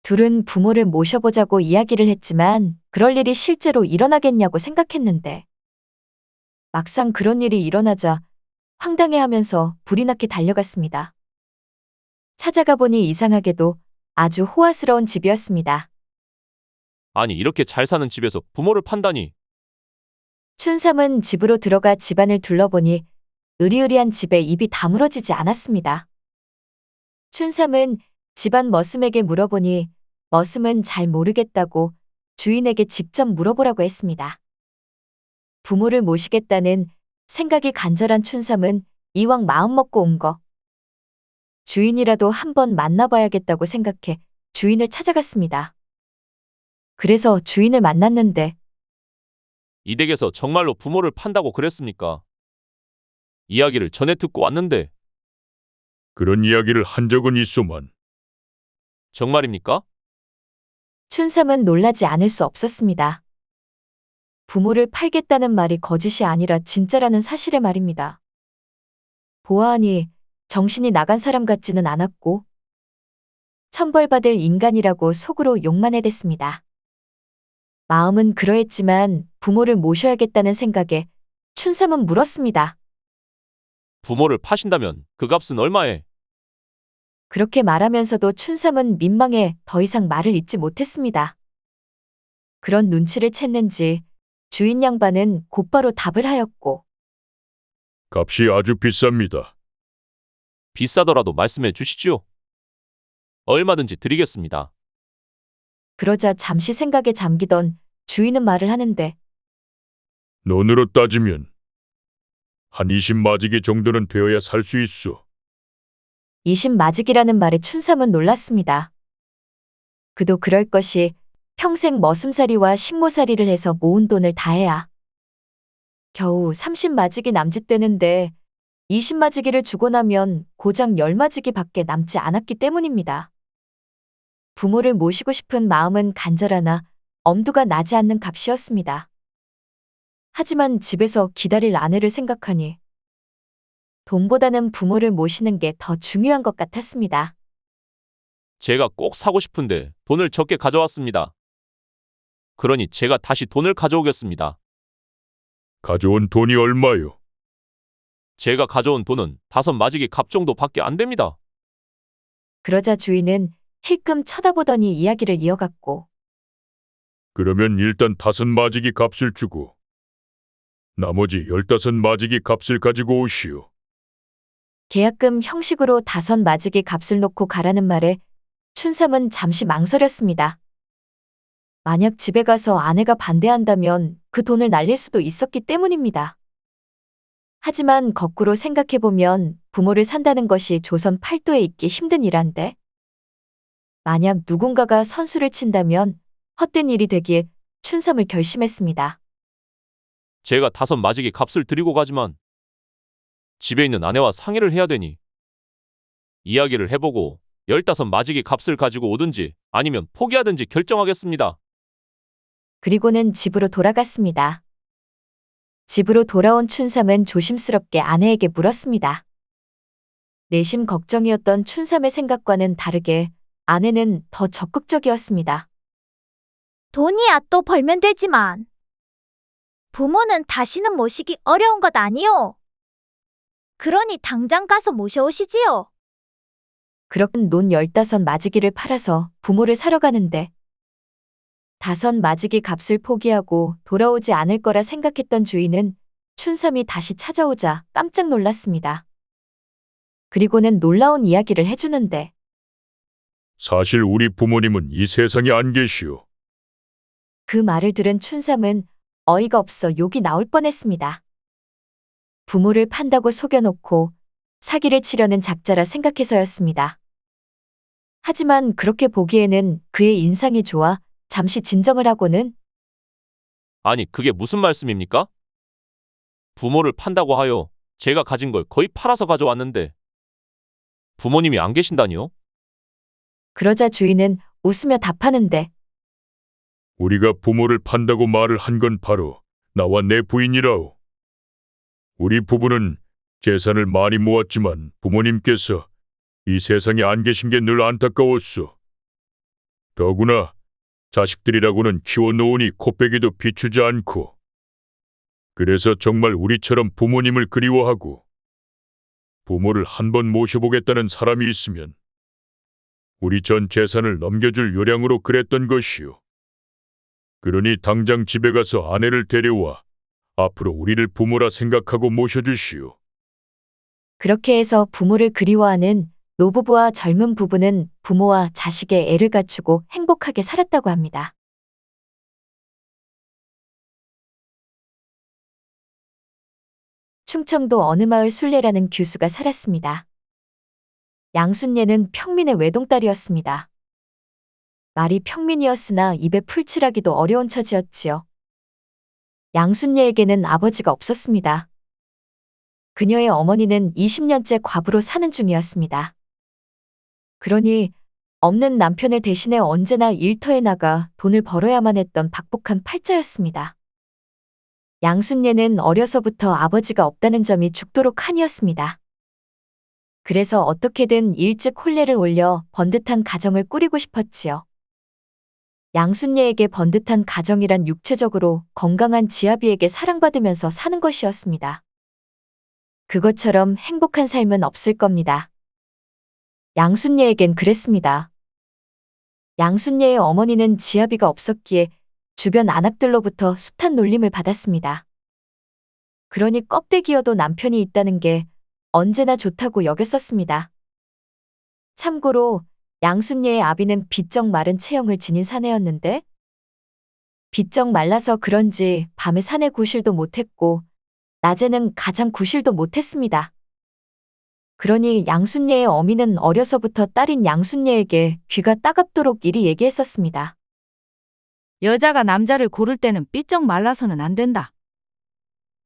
둘은 부모를 모셔보자고 이야기를 했지만 그럴 일이 실제로 일어나겠냐고 생각했는데 막상 그런 일이 일어나자 황당해하면서 불이 나게 달려갔습니다. 찾아가 보니 이상하게도 아주 호화스러운 집이었습니다. 아니 이렇게 잘 사는 집에서 부모를 판다니. 춘삼은 집으로 들어가 집안을 둘러보니 으리으리한 집에 입이 다물어지지 않았습니다. 춘삼은 집안 머슴에게 물어보니 머슴은 잘 모르겠다고 주인에게 직접 물어보라고 했습니다. 부모를 모시겠다는 생각이 간절한 춘삼은 이왕 마음먹고 온 거 주인이라도 한번 만나봐야겠다고 생각해 주인을 찾아갔습니다. 그래서 주인을 만났는데 이 댁에서 정말로 부모를 판다고 그랬습니까? 이야기를 전해 듣고 왔는데. 그런 이야기를 한 적은 있소만. 정말입니까? 춘삼은 놀라지 않을 수 없었습니다. 부모를 팔겠다는 말이 거짓이 아니라 진짜라는 사실의 말입니다. 보아하니 정신이 나간 사람 같지는 않았고 천벌받을 인간이라고 속으로 욕만 해댔습니다. 마음은 그러했지만 부모를 모셔야겠다는 생각에 춘삼은 물었습니다. 부모를 파신다면 그 값은 얼마에? 그렇게 말하면서도 춘삼은 민망해 더 이상 말을 잇지 못했습니다. 그런 눈치를 챘는지 주인 양반은 곧바로 답을 하였고 값이 아주 비쌉니다. 비싸더라도 말씀해 주시지요. 얼마든지 드리겠습니다. 그러자 잠시 생각에 잠기던 주인은 말을 하는데 돈으로 따지면 한 20마지기 정도는 되어야 살 수 있어. 20마직이라는 말에 춘삼은 놀랐습니다. 그도 그럴 것이 평생 머슴살이와 식모살이를 해서 모은 돈을 다 해야 겨우 30마직이 남짓되는데 20마지기를 주고 나면 고작 10마지기밖에 남지 않았기 때문입니다. 부모를 모시고 싶은 마음은 간절하나 엄두가 나지 않는 값이었습니다. 하지만 집에서 기다릴 아내를 생각하니 돈보다는 부모를 모시는 게 더 중요한 것 같았습니다. 제가 꼭 사고 싶은데 돈을 적게 가져왔습니다. 그러니 제가 다시 돈을 가져오겠습니다. 가져온 돈이 얼마요? 제가 가져온 돈은 5마지기 값 정도밖에 안 됩니다. 그러자 주인은 힐끔 쳐다보더니 이야기를 이어갔고, 그러면 일단 5마지기 값을 주고 나머지 15마지기 값을 가지고 오시오. 계약금 형식으로 5마지기 값을 놓고 가라는 말에 춘삼은 잠시 망설였습니다. 만약 집에 가서 아내가 반대한다면 그 돈을 날릴 수도 있었기 때문입니다. 하지만 거꾸로 생각해보면 부모를 산다는 것이 조선 팔도에 있기 힘든 일인데, 만약 누군가가 선수를 친다면 헛된 일이 되기에 춘삼을 결심했습니다. 제가 5마지기 값을 드리고 가지만 집에 있는 아내와 상의를 해야 되니 이야기를 해보고 15마지기 값을 가지고 오든지 아니면 포기하든지 결정하겠습니다. 그리고는 집으로 돌아갔습니다. 집으로 돌아온 춘삼은 조심스럽게 아내에게 물었습니다. 내심 걱정이었던 춘삼의 생각과는 다르게 아내는 더 적극적이었습니다. 돈이야 또 벌면 되지만 부모는 다시는 모시기 어려운 것 아니요. 그러니 당장 가서 모셔오시지요. 그렇게 논 15마지기를 팔아서 부모를 사러 가는데 5마지기 값을 포기하고 돌아오지 않을 거라 생각했던 주인은 춘삼이 다시 찾아오자 깜짝 놀랐습니다. 그리고는 놀라운 이야기를 해주는데, 사실 우리 부모님은 이 세상에 안 계시오. 그 말을 들은 춘삼은 어이가 없어 욕이 나올 뻔했습니다. 부모를 판다고 속여놓고 사기를 치려는 작자라 생각해서였습니다. 하지만 그렇게 보기에는 그의 인상이 좋아 잠시 진정을 하고는, 아니, 그게 무슨 말씀입니까? 부모를 판다고 하여 제가 가진 걸 거의 팔아서 가져왔는데 부모님이 안 계신다니요? 그러자 주인은 웃으며 답하는데, 우리가 부모를 판다고 말을 한 건 바로 나와 내 부인이라오. 우리 부부는 재산을 많이 모았지만 부모님께서 이 세상에 안 계신 게 늘 안타까웠소. 더구나 자식들이라고는 키워놓으니 코빼기도 비추지 않고. 그래서 정말 우리처럼 부모님을 그리워하고 부모를 한번 모셔보겠다는 사람이 있으면 우리 전 재산을 넘겨줄 요량으로 그랬던 것이오. 그러니 당장 집에 가서 아내를 데려와 앞으로 우리를 부모라 생각하고 모셔주시오. 그렇게 해서 부모를 그리워하는 노부부와 젊은 부부는 부모와 자식의 애를 갖추고 행복하게 살았다고 합니다. 충청도 어느 마을 순례라는 규수가 살았습니다. 양순례는 평민의 외동딸이었습니다. 말이 평민이었으나 입에 풀칠하기도 어려운 처지였지요. 양순례에게는 아버지가 없었습니다. 그녀의 어머니는 20년째 과부로 사는 중이었습니다. 그러니 없는 남편을 대신해 언제나 일터에 나가 돈을 벌어야만 했던 박복한 팔자였습니다. 양순례는 어려서부터 아버지가 없다는 점이 죽도록 한이었습니다. 그래서 어떻게든 일찍 혼례를 올려 번듯한 가정을 꾸리고 싶었지요. 양순례에게 번듯한 가정이란 육체적으로 건강한 지아비에게 사랑받으면서 사는 것이었습니다. 그것처럼 행복한 삶은 없을 겁니다. 양순례에겐 그랬습니다. 양순례의 어머니는 지아비가 없었기에 주변 안악들로부터 숱한 놀림을 받았습니다. 그러니 껍데기여도 남편이 있다는 게 언제나 좋다고 여겼었습니다. 참고로 양순례의 아비는 비쩍 마른 체형을 지닌 사내였는데, 비쩍 말라서 그런지 밤에 사내 구실도 못했고 낮에는 가장 구실도 못했습니다. 그러니 양순례의 어미는 어려서부터 딸인 양순례에게 귀가 따갑도록 이리 얘기했었습니다. 여자가 남자를 고를 때는 삐쩍 말라서는 안 된다.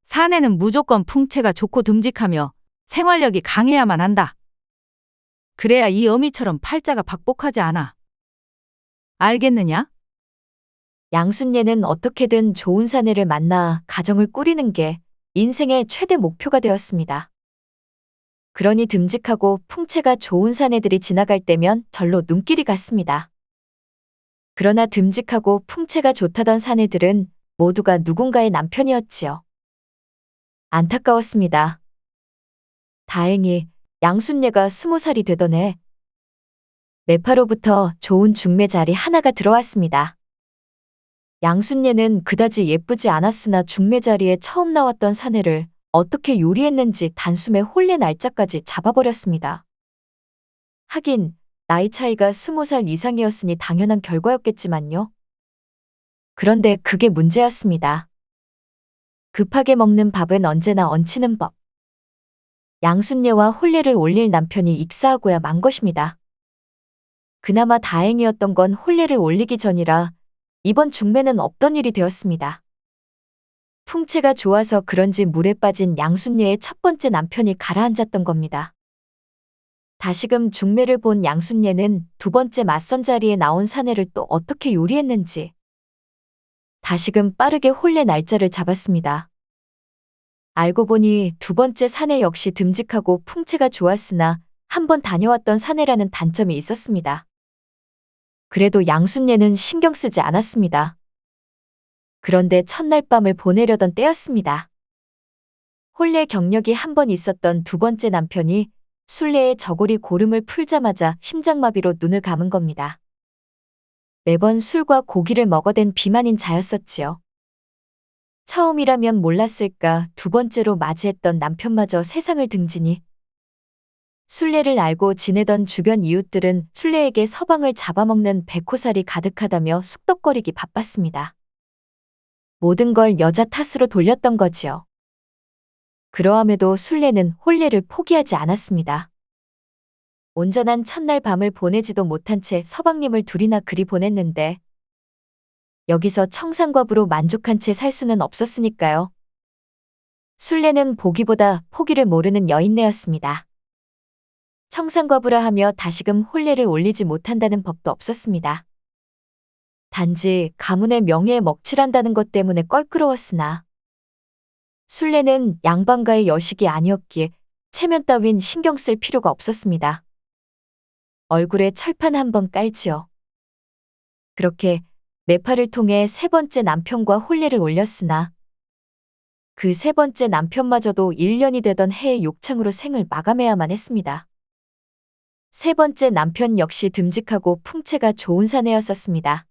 사내는 무조건 풍채가 좋고 듬직하며 생활력이 강해야만 한다. 그래야 이 어미처럼 팔자가 박복하지 않아. 알겠느냐? 양순예는 어떻게든 좋은 사내를 만나 가정을 꾸리는 게 인생의 최대 목표가 되었습니다. 그러니 듬직하고 풍채가 좋은 사내들이 지나갈 때면 절로 눈길이 갔습니다. 그러나 듬직하고 풍채가 좋다던 사내들은 모두가 누군가의 남편이었지요. 안타까웠습니다. 다행히 양순예가 20살이 되던 해 매파로부터 좋은 중매 자리 하나가 들어왔습니다. 양순예는 그다지 예쁘지 않았으나 중매 자리에 처음 나왔던 사내를 어떻게 요리했는지 단숨에 혼례 날짜까지 잡아버렸습니다. 하긴 나이 차이가 20살 이상이었으니 당연한 결과였겠지만요. 그런데 그게 문제였습니다. 급하게 먹는 밥은 언제나 얹히는 법. 양순예와 혼례를 올릴 남편이 익사하고야 만 것입니다. 그나마 다행이었던 건 혼례를 올리기 전이라 이번 중매는 없던 일이 되었습니다. 풍채가 좋아서 그런지 물에 빠진 양순예의 첫 번째 남편이 가라앉았던 겁니다. 다시금 중매를 본 양순예는 두 번째 맞선 자리에 나온 사내를 또 어떻게 요리했는지 다시금 빠르게 혼례 날짜를 잡았습니다. 알고 보니 두 번째 사내 역시 듬직하고 풍채가 좋았으나 한번 다녀왔던 사내라는 단점이 있었습니다. 그래도 양순예는 신경 쓰지 않았습니다. 그런데 첫날 밤을 보내려던 때였습니다. 혼례 경력이 한 번 있었던 두 번째 남편이 술래의 저고리 고름을 풀자마자 심장마비로 눈을 감은 겁니다. 매번 술과 고기를 먹어댄 비만인 자였었지요. 처음이라면 몰랐을까 두 번째로 맞이했던 남편마저 세상을 등지니 술래를 알고 지내던 주변 이웃들은 술래에게 서방을 잡아먹는 백호살이 가득하다며 쑥덕거리기 바빴습니다. 모든 걸 여자 탓으로 돌렸던 거지요. 그러함에도 술래는 혼례를 포기하지 않았습니다. 온전한 첫날 밤을 보내지도 못한 채 서방님을 둘이나 그리 보냈는데 여기서 청산과부로 만족한 채 살 수는 없었으니까요. 술래는 보기보다 포기를 모르는 여인네였습니다. 청산과부라 하며 다시금 혼례를 올리지 못한다는 법도 없었습니다. 단지 가문의 명예에 먹칠한다는 것 때문에 껄끄러웠으나 술래는 양반가의 여식이 아니었기에 체면 따윈 신경 쓸 필요가 없었습니다. 얼굴에 철판 한번 깔지요. 그렇게 매파를 통해 세 번째 남편과 혼례를 올렸으나 그 세 번째 남편마저도 1년이 되던 해의 욕창으로 생을 마감해야만 했습니다. 세 번째 남편 역시 듬직하고 풍채가 좋은 사내였었습니다.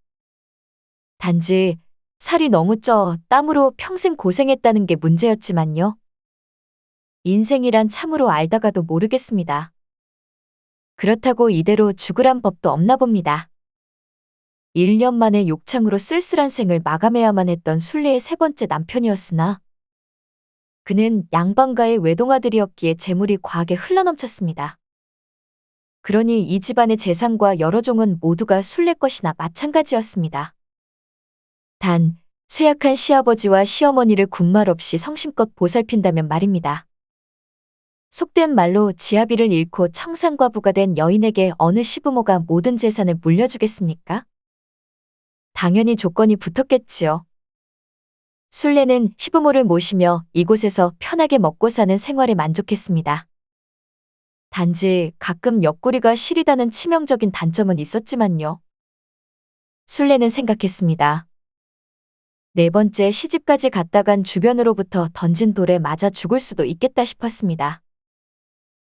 단지 살이 너무 쪄 땀으로 평생 고생했다는 게 문제였지만요. 인생이란 참으로 알다가도 모르겠습니다. 그렇다고 이대로 죽으란 법도 없나 봅니다. 1년 만에 욕창으로 쓸쓸한 생을 마감해야만 했던 순례의 세 번째 남편이었으나 그는 양반가의 외동아들이었기에 재물이 과하게 흘러넘쳤습니다. 그러니 이 집안의 재산과 여러 종은 모두가 순례 것이나 마찬가지였습니다. 단 쇠약한 시아버지와 시어머니를 군말 없이 성심껏 보살핀다면 말입니다. 속된 말로 지아비를 잃고 청산과부가 된 여인에게 어느 시부모가 모든 재산을 물려주겠습니까? 당연히 조건이 붙었겠지요. 순례는 시부모를 모시며 이곳에서 편하게 먹고 사는 생활에 만족했습니다. 단지 가끔 옆구리가 시리다는 치명적인 단점은 있었지만요. 순례는 생각했습니다. 네 번째 시집까지 갔다간 주변으로부터 던진 돌에 맞아 죽을 수도 있겠다 싶었습니다.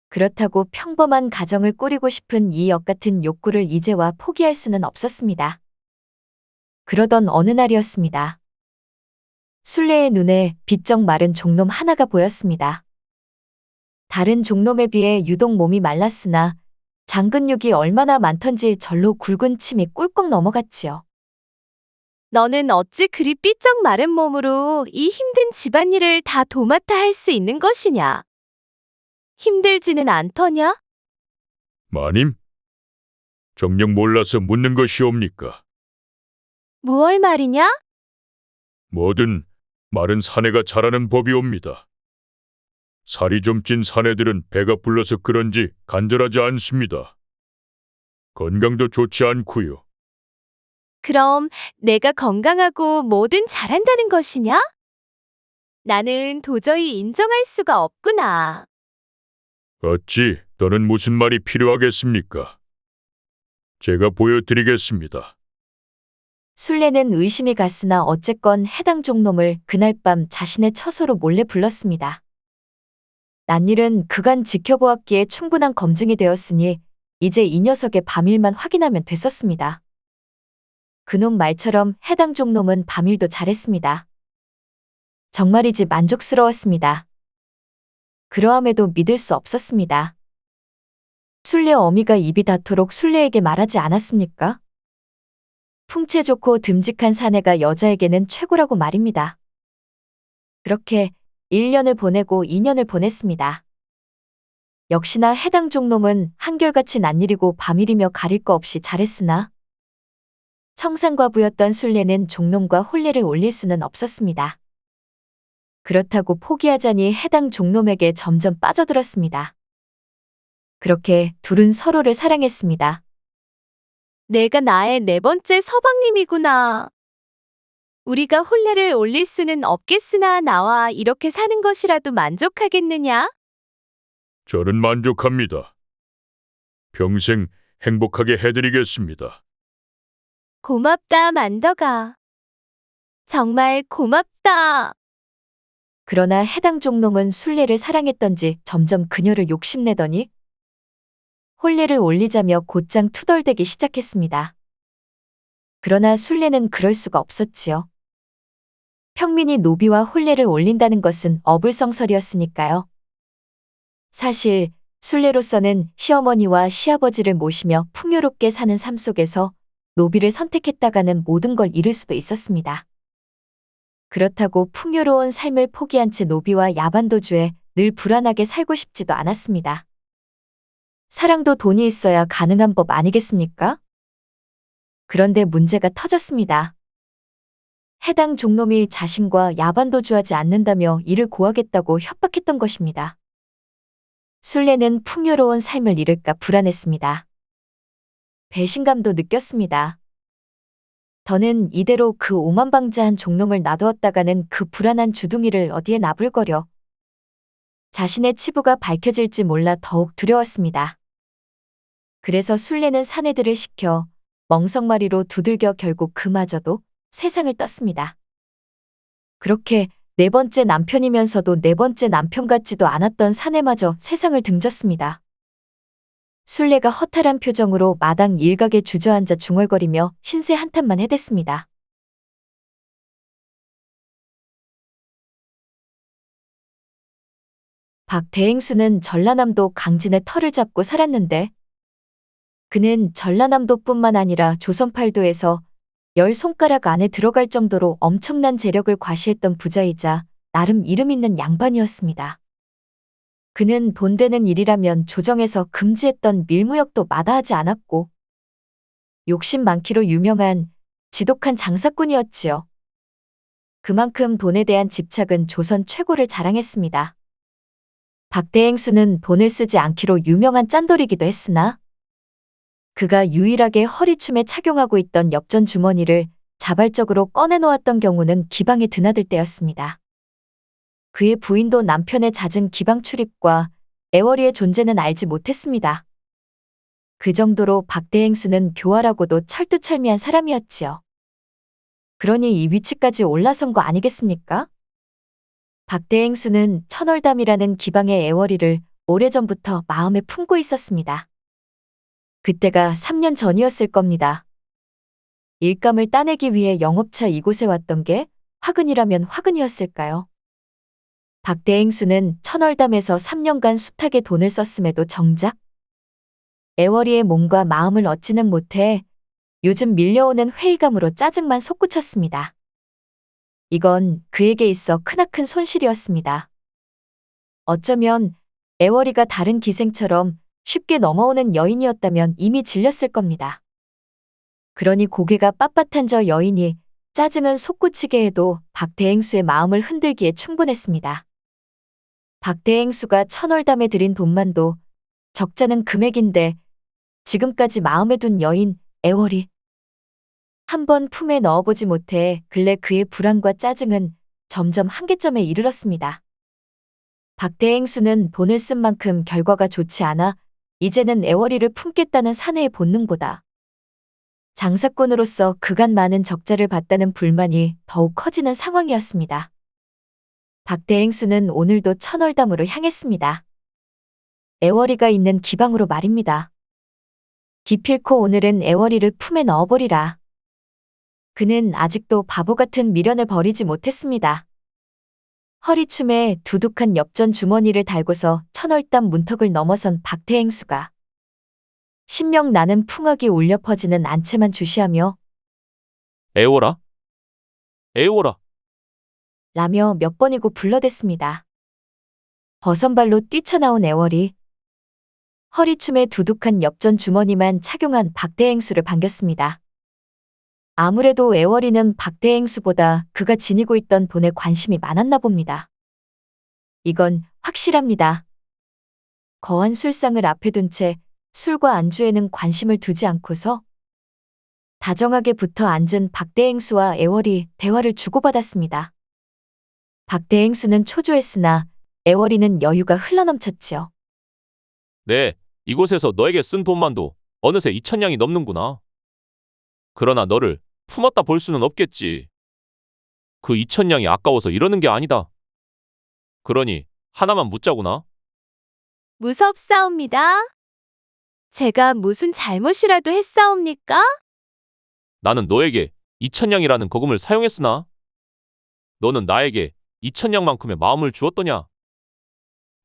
그렇다고 평범한 가정을 꾸리고 싶은 이 역같은 욕구를 이제와 포기할 수는 없었습니다. 그러던 어느 날이었습니다. 순례의 눈에 비쩍 마른 종놈 하나가 보였습니다. 다른 종놈에 비해 유독 몸이 말랐으나 장근육이 얼마나 많던지 절로 굵은 침이 꿀꺽 넘어갔지요. 너는 어찌 그리 삐쩍 마른 몸으로 이 힘든 집안일을 다 도맡아 할 수 있는 것이냐? 힘들지는 않더냐? 마님, 정녕 몰라서 묻는 것이옵니까? 무얼 말이냐? 뭐든 마른 사내가 자라는 법이옵니다. 살이 좀 찐 사내들은 배가 불러서 그런지 간절하지 않습니다. 건강도 좋지 않고요. 그럼 내가 건강하고 뭐든 잘한다는 것이냐? 나는 도저히 인정할 수가 없구나. 어찌 너는 무슨 말이 필요하겠습니까? 제가 보여드리겠습니다. 순례는 의심이 갔으나 어쨌건 해당 종놈을 그날 밤 자신의 처소로 몰래 불렀습니다. 난일은 그간 지켜보았기에 충분한 검증이 되었으니 이제 이 녀석의 밤일만 확인하면 됐었습니다. 그놈 말처럼 해당 종놈은 밤일도 잘했습니다. 정말이지 만족스러웠습니다. 그러함에도 믿을 수 없었습니다. 순례 어미가 입이 닿도록 순례에게 말하지 않았습니까? 풍채 좋고 듬직한 사내가 여자에게는 최고라고 말입니다. 그렇게 1년을 보내고 2년을 보냈습니다. 역시나 해당 종놈은 한결같이 난일이고 밤일이며 가릴 거 없이 잘했으나 청산과부였던 순례는 종놈과 혼례를 올릴 수는 없었습니다. 그렇다고 포기하자니 해당 종놈에게 점점 빠져들었습니다. 그렇게 둘은 서로를 사랑했습니다. 내가 나의 네 번째 서방님이구나. 우리가 혼례를 올릴 수는 없겠으나 나와 이렇게 사는 것이라도 만족하겠느냐? 저는 만족합니다. 평생 행복하게 해드리겠습니다. 고맙다, 만덕아. 정말 고맙다. 그러나 해당 종놈은 순례를 사랑했던지 점점 그녀를 욕심내더니 혼례를 올리자며 곧장 투덜대기 시작했습니다. 그러나 순례는 그럴 수가 없었지요. 평민이 노비와 혼례를 올린다는 것은 어불성설이었으니까요. 사실 순례로서는 시어머니와 시아버지를 모시며 풍요롭게 사는 삶 속에서 노비를 선택했다가는 모든 걸 잃을 수도 있었습니다. 그렇다고 풍요로운 삶을 포기한 채 노비와 야반도주에 늘 불안하게 살고 싶지도 않았습니다. 사랑도 돈이 있어야 가능한 법 아니겠습니까? 그런데 문제가 터졌습니다. 해당 종놈이 자신과 야반도주하지 않는다며 이를 고하겠다고 협박했던 것입니다. 순례는 풍요로운 삶을 잃을까 불안했습니다. 배신감도 느꼈습니다. 더는 이대로 그 오만방자한 종놈을 놔두었다가는 그 불안한 주둥이를 어디에 나불거려 자신의 치부가 밝혀질지 몰라 더욱 두려웠습니다. 그래서 순례는 사내들을 시켜 멍석마리로 두들겨 결국 그마저도 세상을 떴습니다. 그렇게 네 번째 남편이면서도 네 번째 남편 같지도 않았던 사내마저 세상을 등졌습니다. 순례가 허탈한 표정으로 마당 일각에 주저앉아 중얼거리며 신세 한탄만 해댔습니다. 박대행수는 전라남도 강진의 털을 잡고 살았는데 그는 전라남도뿐만 아니라 조선팔도에서 10손가락 안에 들어갈 정도로 엄청난 재력을 과시했던 부자이자 나름 이름 있는 양반이었습니다. 그는 돈 되는 일이라면 조정에서 금지했던 밀무역도 마다하지 않았고 욕심 많기로 유명한 지독한 장사꾼이었지요. 그만큼 돈에 대한 집착은 조선 최고를 자랑했습니다. 박대행수는 돈을 쓰지 않기로 유명한 짠돌이기도 했으나 그가 유일하게 허리춤에 착용하고 있던 엽전 주머니를 자발적으로 꺼내놓았던 경우는 기방에 드나들 때였습니다. 그의 부인도 남편의 잦은 기방 출입과 애월이의 존재는 알지 못했습니다. 그 정도로 박대행수는 교활하고도 철두철미한 사람이었지요. 그러니 이 위치까지 올라선 거 아니겠습니까? 박대행수는 천월담이라는 기방의 애월이를 오래전부터 마음에 품고 있었습니다. 그때가 3년 전이었을 겁니다. 일감을 따내기 위해 영업차 이곳에 왔던 게 화근이라면 화근이었을까요? 박대행수는 천월담에서 3년간 숱하게 돈을 썼음에도 정작 애월이의 몸과 마음을 얻지는 못해 요즘 밀려오는 회의감으로 짜증만 솟구쳤습니다. 이건 그에게 있어 크나큰 손실이었습니다. 어쩌면 애월이가 다른 기생처럼 쉽게 넘어오는 여인이었다면 이미 질렸을 겁니다. 그러니 고개가 빳빳한 저 여인이 짜증은 솟구치게 해도 박대행수의 마음을 흔들기에 충분했습니다. 박대행수가 천월담에 들인 돈만도 적잖은 금액인데 지금까지 마음에 둔 여인 애월이 한번 품에 넣어보지 못해 근래 그의 불안과 짜증은 점점 한계점에 이르렀습니다. 박대행수는 돈을 쓴 만큼 결과가 좋지 않아 이제는 애월이를 품겠다는 사내의 본능보다 장사꾼으로서 그간 많은 적자를 봤다는 불만이 더욱 커지는 상황이었습니다. 박대행수는 오늘도 천월담으로 향했습니다. 애월이가 있는 기방으로 말입니다. 기필코 오늘은 애월이를 품에 넣어버리라. 그는 아직도 바보 같은 미련을 버리지 못했습니다. 허리춤에 두둑한 엽전 주머니를 달고서 천월담 문턱을 넘어선 박대행수가 신명 나는 풍악이 울려 퍼지는 안채만 주시하며 애월아? 애월아? 라며 몇 번이고 불러댔습니다. 버선발로 뛰쳐나온 애월이 허리춤에 두둑한 엽전 주머니만 착용한 박대행수를 반겼습니다. 아무래도 애월이는 박대행수보다 그가 지니고 있던 돈에 관심이 많았나 봅니다. 이건 확실합니다. 거한 술상을 앞에 둔 채 술과 안주에는 관심을 두지 않고서 다정하게 붙어 앉은 박대행수와 애월이 대화를 주고받았습니다. 박대행수는 초조했으나 애월이는 여유가 흘러넘쳤지요. 네, 이곳에서 너에게 쓴 돈만도 어느새 2,000냥이 넘는구나. 그러나 너를 품었다 볼 수는 없겠지. 그 2,000냥이 아까워서 이러는 게 아니다. 그러니 하나만 묻자구나. 무섭사옵니다. 제가 무슨 잘못이라도 했사옵니까? 나는 너에게 2,000냥이라는 거금을 사용했으나 너는 나에게 2,000냥만큼의 마음을 주었더냐?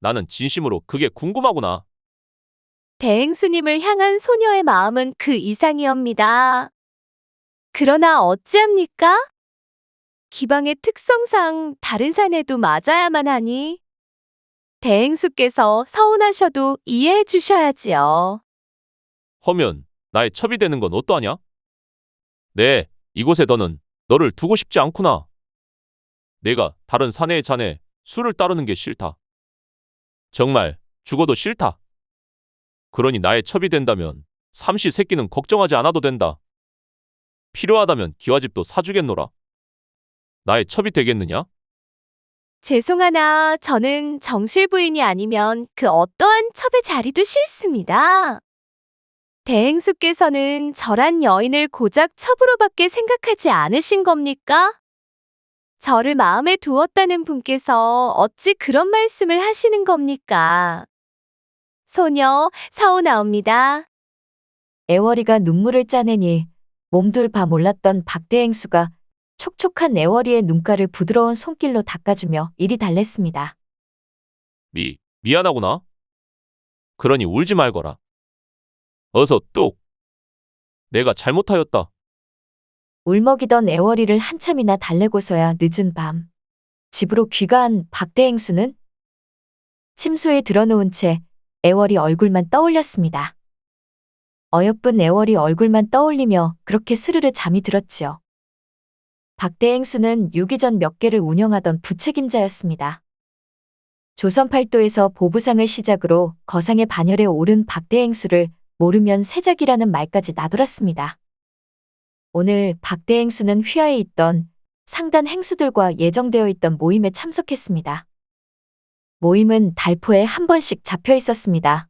나는 진심으로 그게 궁금하구나. 대행수님을 향한 소녀의 마음은 그 이상이옵니다. 그러나 어찌합니까? 기방의 특성상 다른 사내도 맞아야만 하니 대행수께서 서운하셔도 이해해 주셔야지요. 허면 나의 첩이 되는 건 어떠하냐? 네, 이곳에 너를 두고 싶지 않구나. 내가 다른 사내의 자네 술을 따르는 게 싫다. 정말 죽어도 싫다. 그러니 나의 첩이 된다면 삼시 세끼는 걱정하지 않아도 된다. 필요하다면 기와집도 사주겠노라. 나의 첩이 되겠느냐? 죄송하나 저는 정실 부인이 아니면 그 어떠한 첩의 자리도 싫습니다. 대행수께서는 저란 여인을 고작 첩으로밖에 생각하지 않으신 겁니까? 저를 마음에 두었다는 분께서 어찌 그런 말씀을 하시는 겁니까? 소녀 사오나옵니다. 애월이가 눈물을 짜내니 몸둘 바 몰랐던 박대행수가 촉촉한 애월이의 눈가를 부드러운 손길로 닦아주며 이리 달랬습니다. 미안하구나. 그러니 울지 말거라. 어서 뚝. 내가 잘못하였다. 울먹이던 애월이를 한참이나 달래고서야 늦은 밤 집으로 귀가한 박대행수는 침소에 들어놓은 채 애월이 얼굴만 떠올렸습니다. 어여쁜 애월이 얼굴만 떠올리며 그렇게 스르르 잠이 들었지요. 박대행수는 유기전 몇 개를 운영하던 부책임자였습니다. 조선 팔도에서 보부상을 시작으로 거상의 반열에 오른 박대행수를 모르면 새작이라는 말까지 나돌았습니다. 오늘 박대행수는 휘하에 있던 상단 행수들과 예정되어 있던 모임에 참석했습니다. 모임은 달포에 한 번씩 잡혀 있었습니다.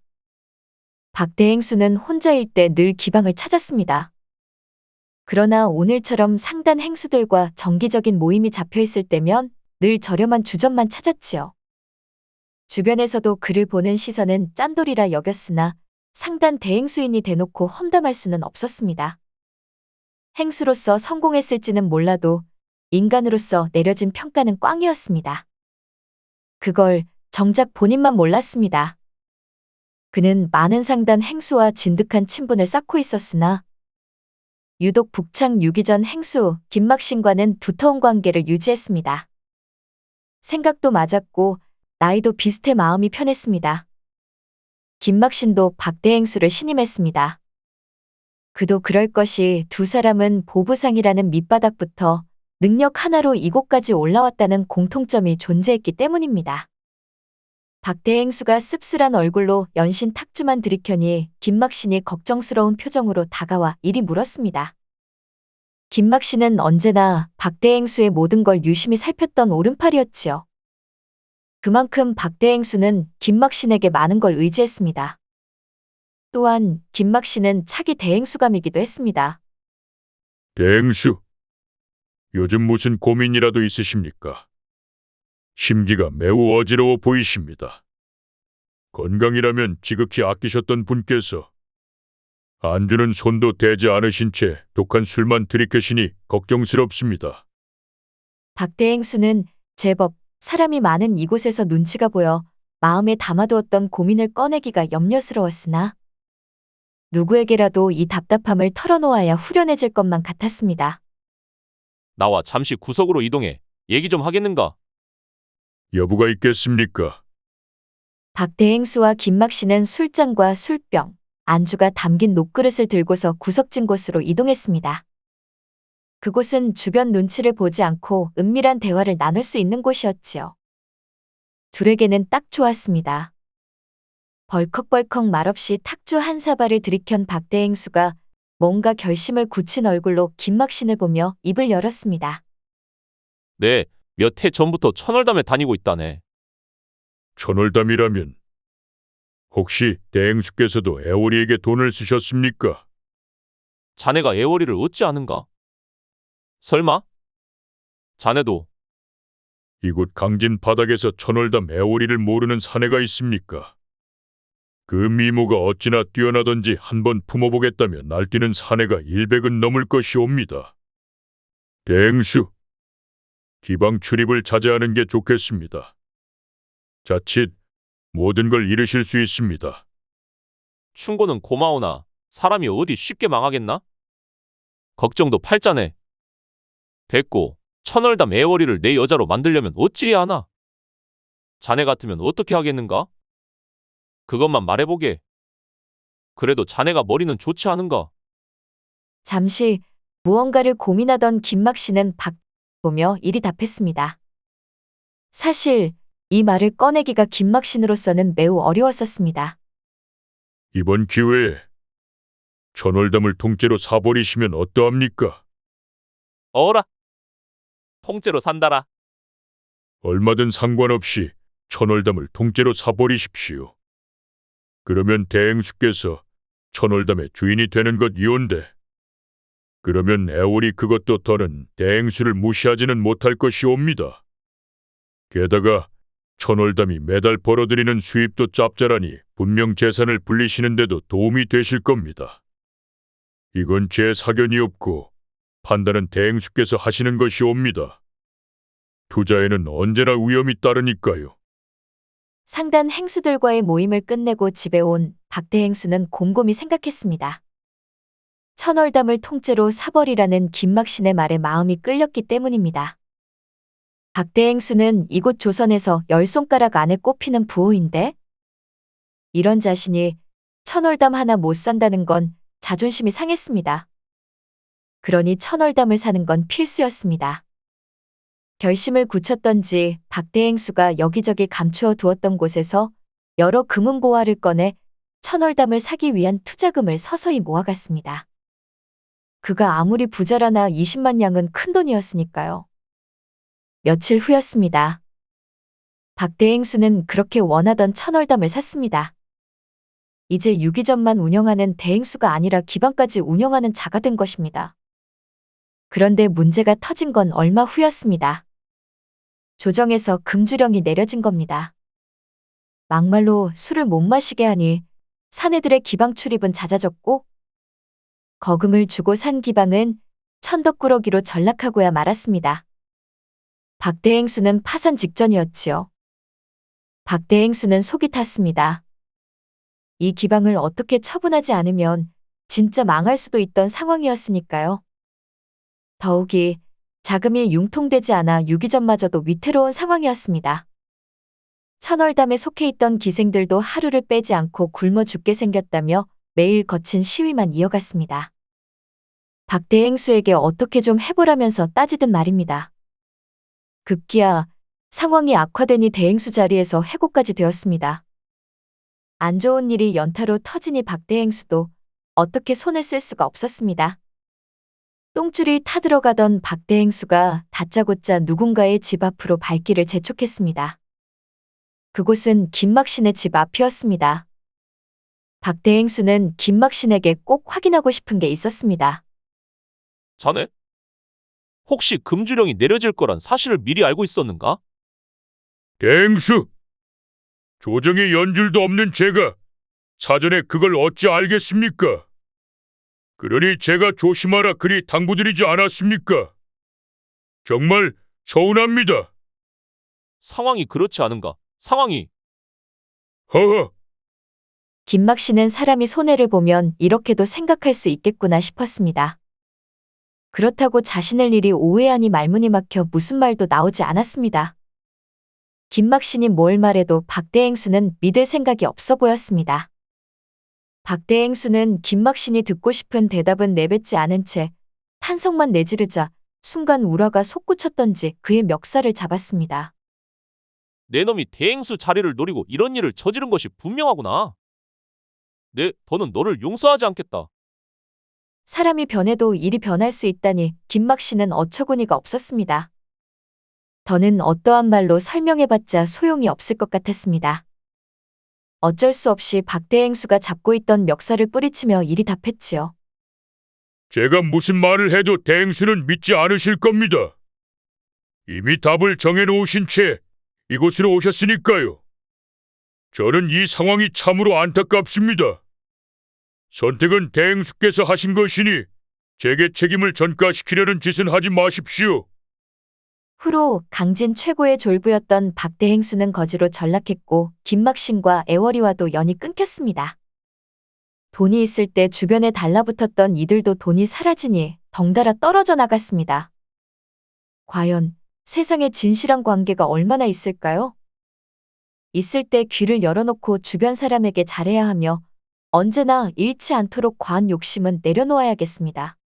박대행수는 혼자일 때 늘 기방을 찾았습니다. 그러나 오늘처럼 상단 행수들과 정기적인 모임이 잡혀 있을 때면 늘 저렴한 주점만 찾았지요. 주변에서도 그를 보는 시선은 짠돌이라 여겼으나 상단 대행수인이 대놓고 험담할 수는 없었습니다. 행수로서 성공했을지는 몰라도 인간으로서 내려진 평가는 꽝이었습니다. 그걸 정작 본인만 몰랐습니다. 그는 많은 상단 행수와 진득한 친분을 쌓고 있었으나 유독 북창 유기전 행수 김막신과는 두터운 관계를 유지했습니다. 생각도 맞았고 나이도 비슷해 마음이 편했습니다. 김막신도 박대행수를 신임했습니다. 그도 그럴 것이 두 사람은 보부상이라는 밑바닥부터 능력 하나로 이곳까지 올라왔다는 공통점이 존재했기 때문입니다. 박대행수가 씁쓸한 얼굴로 연신 탁주만 들이켜니 김막신이 걱정스러운 표정으로 다가와 이리 물었습니다. 김막 씨는 언제나 박대행수의 모든 걸 유심히 살폈던 오른팔이었지요. 그만큼 박대행수는 김막 씨에게 많은 걸 의지했습니다. 또한 김막 씨는 차기 대행수감이기도 했습니다. 대행수, 요즘 무슨 고민이라도 있으십니까? 심기가 매우 어지러워 보이십니다. 건강이라면 지극히 아끼셨던 분께서 안주는 손도 대지 않으신 채 독한 술만 들이켜시니 걱정스럽습니다. 박대행수는 제법 사람이 많은 이곳에서 눈치가 보여 마음에 담아두었던 고민을 꺼내기가 염려스러웠으나 누구에게라도 이 답답함을 털어놓아야 후련해질 것만 같았습니다. 나와 잠시 구석으로 이동해 얘기 좀 하겠는가? 여부가 있겠습니까? 박대행수와 김막 씨는 술잔과 술병, 안주가 담긴 녹그릇을 들고서 구석진 곳으로 이동했습니다. 그곳은 주변 눈치를 보지 않고 은밀한 대화를 나눌 수 있는 곳이었지요. 둘에게는 딱 좋았습니다. 벌컥벌컥 말없이 탁주 한 사발을 들이켠 박대행수가 뭔가 결심을 굳힌 얼굴로 김막 씨를 보며 입을 열었습니다. 네, 몇 해 전부터 천월담에 다니고 있다네. 천월담이라면 혹시 대행수께서도 애월이에게 돈을 쓰셨습니까? 자네가 애월이를 어찌 아는가? 설마? 자네도 이곳 강진 바닥에서 천월담 애월이를 모르는 사내가 있습니까? 그 미모가 어찌나 뛰어나던지 한번 품어보겠다며 날뛰는 사내가 100은 넘을 것이옵니다. 대행수, 기방 출입을 자제하는 게 좋겠습니다. 자칫 모든 걸 잃으실 수 있습니다. 충고는 고마우나 사람이 어디 쉽게 망하겠나? 걱정도 팔자네. 됐고, 천월담 애월이를 내 여자로 만들려면 어찌해야 하나? 자네 같으면 어떻게 하겠는가? 그것만 말해보게. 그래도 자네가 머리는 좋지 않은가? 잠시 무언가를 고민하던 김막 씨는 박 보며 이리 답했습니다. 사실 이 말을 꺼내기가 김막 씨로서는 매우 어려웠었습니다. 이번 기회에 천월담을 통째로 사버리시면 어떠합니까? 어라? 통째로 산다라. 얼마든 상관없이 천월담을 통째로 사버리십시오. 그러면 대행수께서 천월담의 주인이 되는 것이온데 그러면 애월이 그것도 더는 대행수를 무시하지는 못할 것이옵니다. 게다가 천월담이 매달 벌어들이는 수입도 짭짤하니 분명 재산을 불리시는데도 도움이 되실 겁니다. 이건 제 사견이 없고 판단은 대행수께서 하시는 것이옵니다. 투자에는 언제나 위험이 따르니까요. 상단 행수들과의 모임을 끝내고 집에 온 박대행수는 곰곰이 생각했습니다. 천월담을 통째로 사버리라는 김막 씨의 말에 마음이 끌렸기 때문입니다. 박대행수는 이곳 조선에서 10손가락 안에 꼽히는 부호인데 이런 자신이 천월담 하나 못 산다는 건 자존심이 상했습니다. 그러니 천월담을 사는 건 필수였습니다. 결심을 굳혔던지 박대행수가 여기저기 감추어 두었던 곳에서 여러 금은보화를 꺼내 천월담을 사기 위한 투자금을 서서히 모아갔습니다. 그가 아무리 부자라나 20만 양은 큰돈이었으니까요. 며칠 후였습니다. 박대행수는 그렇게 원하던 천월담을 샀습니다. 이제 유기점만 운영하는 대행수가 아니라 기방까지 운영하는 자가 된 것입니다. 그런데 문제가 터진 건 얼마 후였습니다. 조정에서 금주령이 내려진 겁니다. 막말로 술을 못 마시게 하니 사내들의 기방 출입은 잦아졌고 거금을 주고 산 기방은 천덕꾸러기로 전락하고야 말았습니다. 박대행수는 파산 직전이었지요. 박대행수는 속이 탔습니다. 이 기방을 어떻게 처분하지 않으면 진짜 망할 수도 있던 상황이었으니까요. 더욱이 자금이 융통되지 않아 유기점마저도 위태로운 상황이었습니다. 천월담에 속해 있던 기생들도 하루를 빼지 않고 굶어 죽게 생겼다며 매일 거친 시위만 이어갔습니다. 박대행수에게 어떻게 좀 해보라면서 따지듯 말입니다. 급기야 상황이 악화되니 대행수 자리에서 해고까지 되었습니다. 안 좋은 일이 연타로 터지니 박대행수도 어떻게 손을 쓸 수가 없었습니다. 똥줄이 타들어가던 박대행수가 다짜고짜 누군가의 집 앞으로 발길을 재촉했습니다. 그곳은 김막신의 집 앞이었습니다. 박대행수는 김막신에게 꼭 확인하고 싶은 게 있었습니다. 자네? 혹시 금주령이 내려질 거란 사실을 미리 알고 있었는가? 대행수! 조정의 연줄도 없는 제가 사전에 그걸 어찌 알겠습니까? 그러니 제가 조심하라 그리 당부드리지 않았습니까? 정말 서운합니다. 상황이 그렇지 않은가? 상황이. 허허. 김막신은 사람이 손해를 보면 이렇게도 생각할 수 있겠구나 싶었습니다. 그렇다고 자신을 일이 오해하니 말문이 막혀 무슨 말도 나오지 않았습니다. 김막신이 뭘 말해도 박대행수는 믿을 생각이 없어 보였습니다. 박대행수는 김막신이 듣고 싶은 대답은 내뱉지 않은 채 탄성만 내지르자 순간 우라가 솟구쳤던지 그의 멱살을 잡았습니다. 내 놈이 대행수 자리를 노리고 이런 일을 저지른 것이 분명하구나. 더는 너를 용서하지 않겠다. 사람이 변해도 일이 변할 수 있다니 김막신은 어처구니가 없었습니다. 더는 어떠한 말로 설명해봤자 소용이 없을 것 같았습니다. 어쩔 수 없이 박대행수가 잡고 있던 멱살을 뿌리치며 이리 답했지요. 제가 무슨 말을 해도 대행수는 믿지 않으실 겁니다. 이미 답을 정해놓으신 채 이곳으로 오셨으니까요. 저는 이 상황이 참으로 안타깝습니다. 선택은 대행수께서 하신 것이니 제게 책임을 전가시키려는 짓은 하지 마십시오. 후로 강진 최고의 졸부였던 박대행수는 거지로 전락했고 김막신과 애월이와도 연이 끊겼습니다. 돈이 있을 때 주변에 달라붙었던 이들도 돈이 사라지니 덩달아 떨어져 나갔습니다. 과연 세상에 진실한 관계가 얼마나 있을까요? 있을 때 귀를 열어놓고 주변 사람에게 잘해야 하며 언제나 잃지 않도록 과한 욕심은 내려놓아야겠습니다.